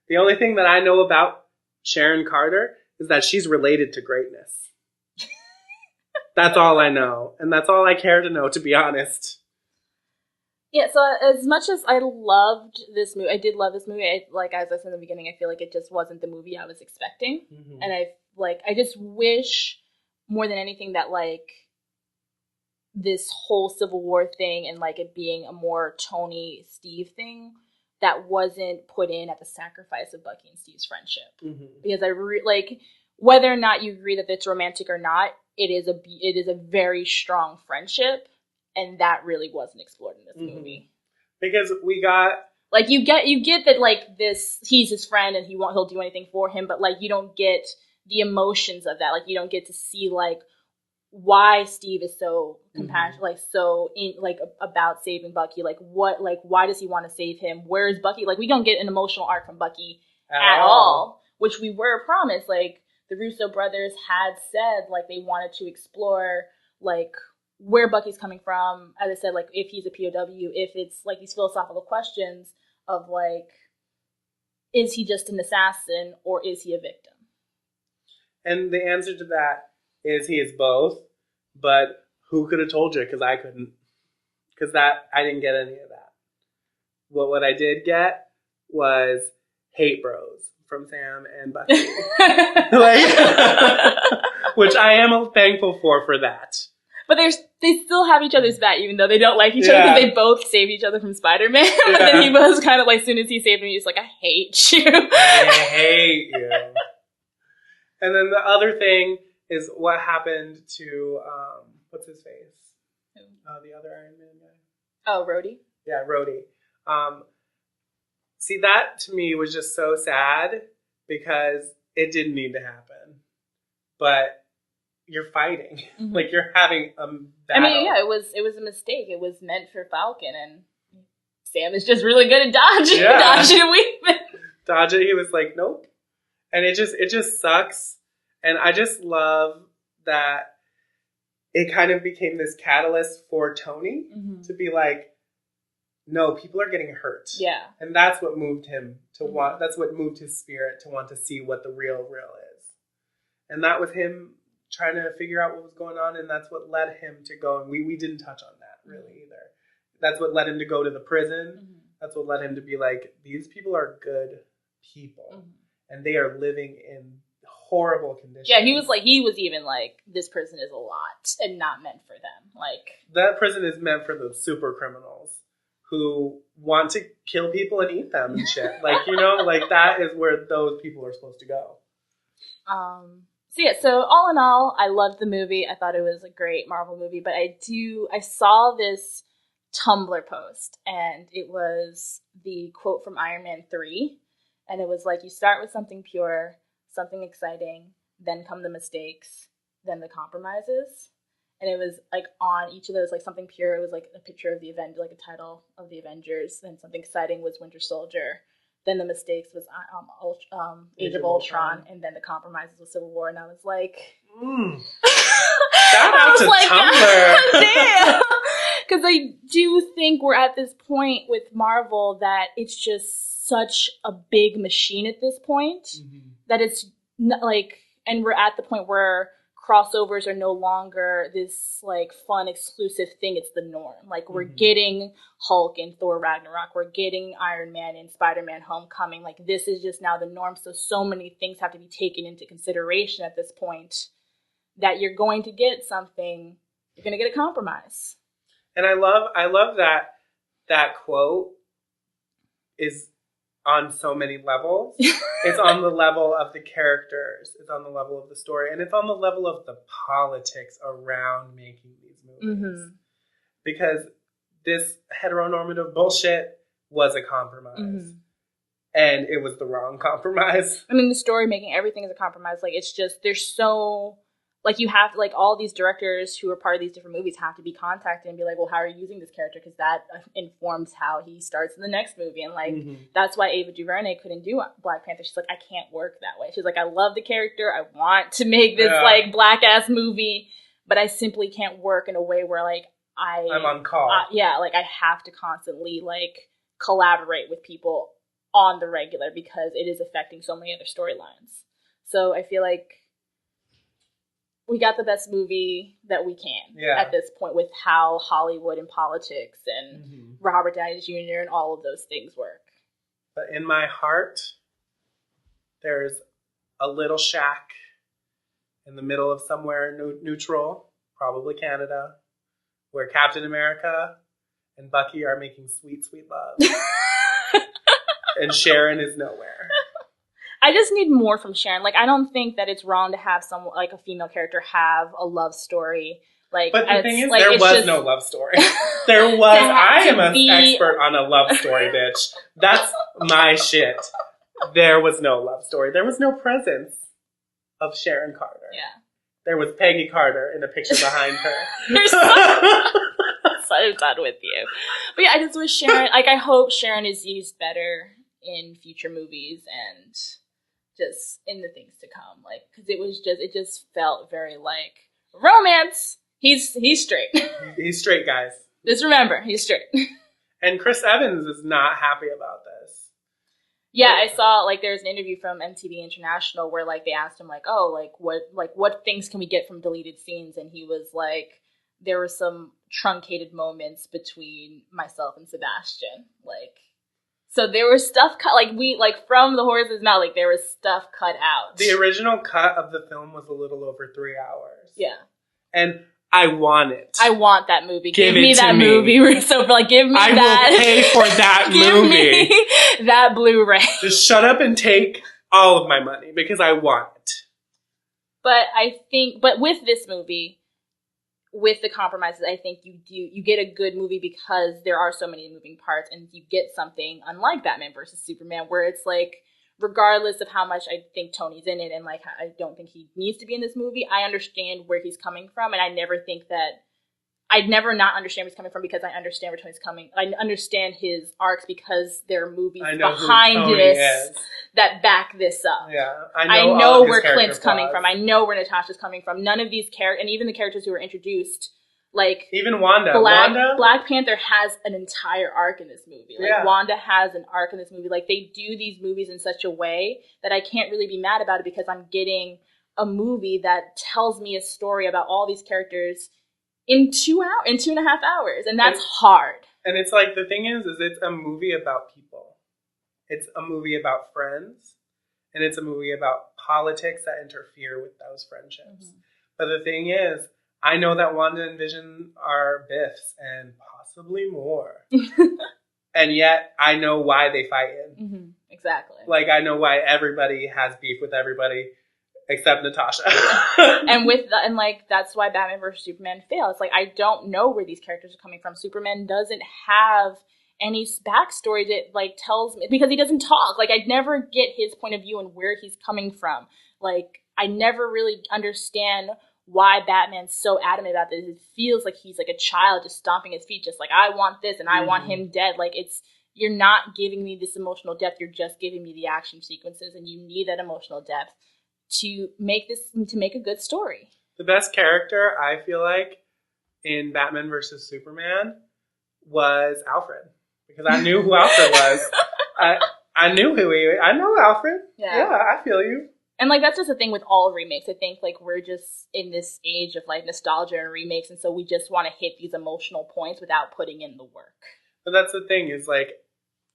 The only thing that I know about Sharon Carter is that she's related to greatness. That's all I know. And that's all I care to know, to be honest.
Yeah, so as much as I loved this movie, I did love this movie. As I said in the beginning, I feel like it just wasn't the movie I was expecting. Mm-hmm. And I just wish more than anything that, like, this whole Civil War thing and, like, it being a more Tony-Steve thing that wasn't put in at the sacrifice of Bucky and Steve's friendship. Mm-hmm. Because whether or not you agree that it's romantic or not, it is a very strong friendship. And that really wasn't explored in this movie.
Because we got...
Like, you get that, like, this, he's his friend and he'll do anything for him, but, like, you don't get the emotions of that. Like, you don't get to see, like, why Steve is so compassionate, like, so in, like, about saving Bucky. Like, what, like, why does he want to save him? Where is Bucky? Like, we don't get an emotional arc from Bucky at all, which we were promised. Like, the Russo brothers had said, like, they wanted to explore, like, where Bucky's coming from. As I said, like, if he's a POW, if it's, like, these philosophical questions of, like, is he just an assassin or is he a victim?
And the answer to that is he is both, but who could have told you? Because I couldn't. Because I didn't get any of that. What I did get was hate bros from Sam and Bucky. Which I am thankful for that.
But they still have each other's back, even though they don't like each other, because they both saved each other from Spider-Man. But then he was kind of like, as soon as he saved him, he's like, I hate you.
I hate you. And then the other thing is what happened to, what's his face? The other Iron Man guy.
Oh, Rhodey?
Yeah, Rhodey. See, that to me was just so sad because it didn't need to happen. But you're fighting. Mm-hmm. Like, you're having a battle.
I mean, yeah, it was a mistake. It was meant for Falcon, and Sam is just really good at dodging and weaving.
Dodge it, he was like, nope. And it just sucks. And I just love that it kind of became this catalyst for Tony to be like, no, people are getting hurt.
Yeah.
And that's what moved him to want, that's what moved his spirit to want to see what the real is. And that was him trying to figure out what was going on, and that's what led him to go, and we didn't touch on that really either. That's what led him to go to the prison. That's what led him to be like, these people are good people, and they are living in horrible conditions.
Yeah, he was even like, this prison is a lot and not meant for them. Like,
that prison is meant for the super criminals who want to kill people and eat them and shit. Like, you know, like that is where those people are supposed to go.
So all in all, I loved the movie. I thought it was a great Marvel movie, but I saw this Tumblr post, and it was the quote from Iron Man 3, and it was like, you start with something pure, something exciting, then come the mistakes, then the compromises. And it was like on each of those, like something pure, it was like a picture of the event, like a title of the Avengers, then something exciting was Winter Soldier. Then the mistakes was Age of Ultron, and then the compromises was Civil War, and I was like,
shout out to Tumblr.
Damn, because I do think we're at this point with Marvel that it's just such a big machine at this point that it's not like, and we're at the point where crossovers are no longer this like fun exclusive thing. It's the norm. Like, we're getting Hulk and Thor Ragnarok, we're getting Iron Man and Spider-Man Homecoming. Like, this is just now the norm. So many things have to be taken into consideration at this point that you're going to get something, you're going to get a compromise.
And I love that quote is on so many levels. It's on the level of the characters, it's on the level of the story, and it's on the level of the politics around making these movies. Because this heteronormative bullshit was a compromise. And it was the wrong compromise.
I mean, the story making everything is a compromise. Like, it's just, there's so, like, you have to, like, all these directors who are part of these different movies have to be contacted and be like, well, how are you using this character? Because that informs how he starts in the next movie. And, like, that's why Ava DuVernay couldn't do Black Panther. She's like, I can't work that way. She's like, I love the character. I want to make this, like, black-ass movie. But I simply can't work in a way where, like, I'm
on call.
Like, I have to constantly, like, collaborate with people on the regular because it is affecting so many other storylines. So I feel like we got the best movie that we can at this point with how Hollywood and politics and Robert Downey Jr. and all of those things work.
But in my heart, there's a little shack in the middle of somewhere neutral, probably Canada, where Captain America and Bucky are making sweet, sweet love. And Sharon is nowhere.
I just need more from Sharon. Like, I don't think that it's wrong to have some, like, a female character have a love story. Like,
but the thing is, like, there was no love story. There was. I am an expert on a love story, bitch. That's my shit. There was no love story. There was no presence. of Sharon Carter.
Yeah.
There was Peggy Carter in a picture behind her.
So done with you. But yeah, I just wish Sharon, like, I hope Sharon is used better in future movies and just in the things to come. Like, because it just felt very like romance. He's straight.
He's straight, guys.
Just remember, he's straight.
And Chris Evans is not happy about this.
Yeah, I saw, like, there's an interview from MTV International where, like, they asked him, like, oh, what things can we get from deleted scenes? And he was like, there were some truncated moments between myself and Sebastian. Like, so there was stuff cut, like, from the horse's mouth, like, there was stuff cut out.
The original cut of the film was a little over 3 hours.
Yeah.
And I want it.
I want that movie.
Give
me that movie. So, like, give me
I
that.
will pay for that movie.
Give me that Blu-ray.
Just shut up and take all of my money because I want it.
But with this movie, with the compromises, I think you get a good movie because there are so many moving parts, and you get something unlike Batman versus Superman, where it's like, regardless of how much I think Tony's in it, and like I don't think he needs to be in this movie, I understand where he's coming from, and I'd never not understand where he's coming from because I understand where Tony's coming. I understand his arcs because there are movies behind this that back this up.
Yeah,
I know where Clint's coming from. I know where Natasha's coming from. None of these characters, and even the characters who were introduced, like
even Wanda.
Black Panther has an entire arc in this movie. Like, yeah. Wanda has an arc in this movie. Like, they do these movies in such a way that I can't really be mad about it because I'm getting a movie that tells me a story about all these characters in 2.5 hours, and that's hard.
And it's like, the thing is it's a movie about people. It's a movie about friends, and it's a movie about politics that interfere with those friendships. Mm-hmm. But the thing is, I know that Wanda and Vision are Biffs, and possibly more. And yet, I know why they fight in.
Mm-hmm. Exactly.
Like, I know why everybody has beef with everybody. Except Natasha.
and like, that's why Batman vs. Superman fails. Like, I don't know where these characters are coming from. Superman doesn't have any backstory that, like, tells me, because he doesn't talk. Like, I never get his point of view and where he's coming from. Like, I never really understand why Batman's so adamant about this. It feels like he's like a child just stomping his feet, just like, I want this and I want him dead. Like, you're not giving me this emotional depth. You're just giving me the action sequences, and you need that emotional depth to make a good story.
The best character, I feel like, in Batman versus Superman was Alfred. Because I knew who Alfred was. I knew I know Alfred. Yeah, I feel you.
And, like, that's just the thing with all remakes. I think, like, we're just in this age of, like, nostalgia and remakes, and so we just want to hit these emotional points without putting in the work.
But that's the thing, is, like,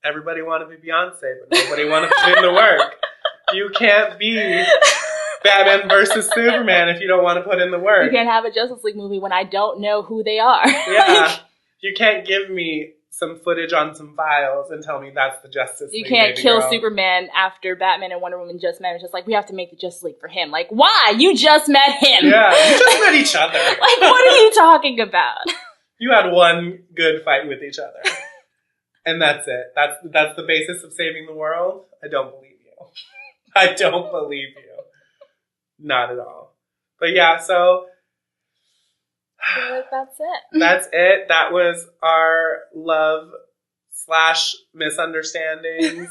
everybody want to be Beyonce, but nobody want to put in the work. You can't be Batman versus Superman if you don't want to put in the work.
You can't have a Justice League movie when I don't know who they are.
Yeah. You can't give me some footage on some files and tell me that's the Justice League.
You can't kill Superman after Batman and Wonder Woman just met. It's just like, we have to make the Justice League for him. Like, why? You just met him.
Yeah, you just met each other.
Like, what are you talking about?
You had one good fight with each other. And that's it. That's the basis of saving the world? I don't believe you. I don't believe you. Not at all. But yeah, so
I feel like that's it.
That's it. That was our love / misunderstandings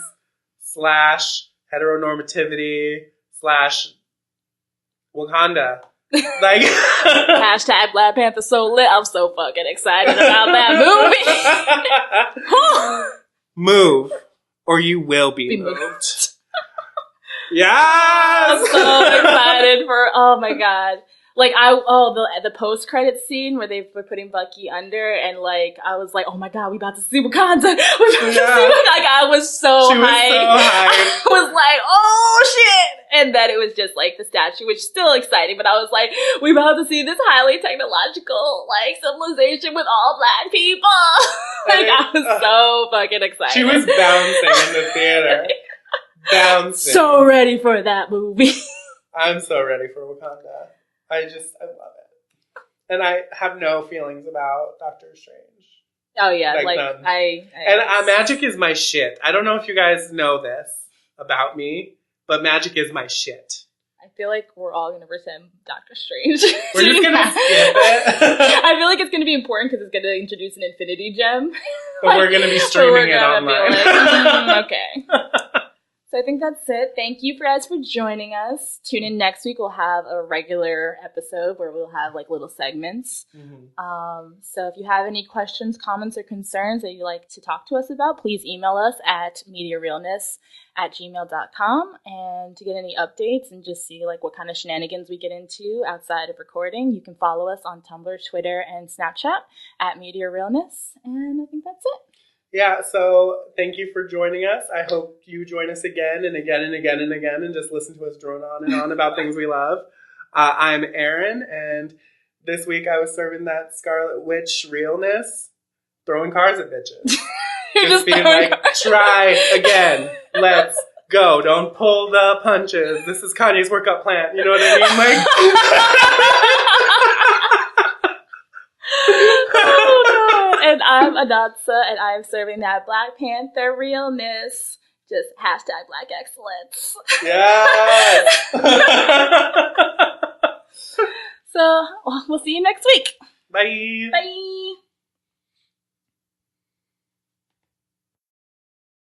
/ heteronormativity / Wakanda. Like
hashtag Black Panther so lit. I'm so fucking excited about that movie.
Move, or you will be moved. Yes!
I'm so excited for, oh my god. Like, the post-credit scene where they were putting Bucky under, and, like, I was like, oh my god, we about to see Wakanda. Like, I was so hyped. I was like, oh shit! And then it was just, like, the statue, which is still exciting, but I was like, we about to see this highly technological, like, civilization with all black people. Like, I was so fucking excited.
She was bouncing in the theater. Bouncing.
So ready for that movie.
I'm so ready for Wakanda. I love it. And I have no feelings about Doctor Strange.
Oh yeah, like
none. And magic is my shit. I don't know if you guys know this about me, but magic is my shit.
I feel like we're all going to present Doctor Strange.
We're just going to skip it.
I feel like it's going to be important because it's going to introduce an Infinity Gem.
But we're going to be streaming it online.
Okay. So I think that's it. Thank you guys for joining us. Tune in next week. We'll have a regular episode where we'll have like little segments. Mm-hmm. So if you have any questions, comments, or concerns that you'd like to talk to us about, please email us at mediarealness@gmail.com. And to get any updates and just see like what kind of shenanigans we get into outside of recording, you can follow us on Tumblr, Twitter, and Snapchat at mediarealness. And I think that's it.
Yeah, so thank you for joining us. I hope you join us again and again and again and again and just listen to us drone on and on about things we love. I'm Aaron, and this week I was serving that Scarlet Witch realness, throwing cards at bitches. just being like, try again. Let's go. Don't pull the punches. This is Kanye's workout plan. You know what I mean? Like...
And I'm Adatsa, and I'm serving that Black Panther realness. Just hashtag Black excellence.
Yes!
So, we'll see you next week.
Bye.
Bye.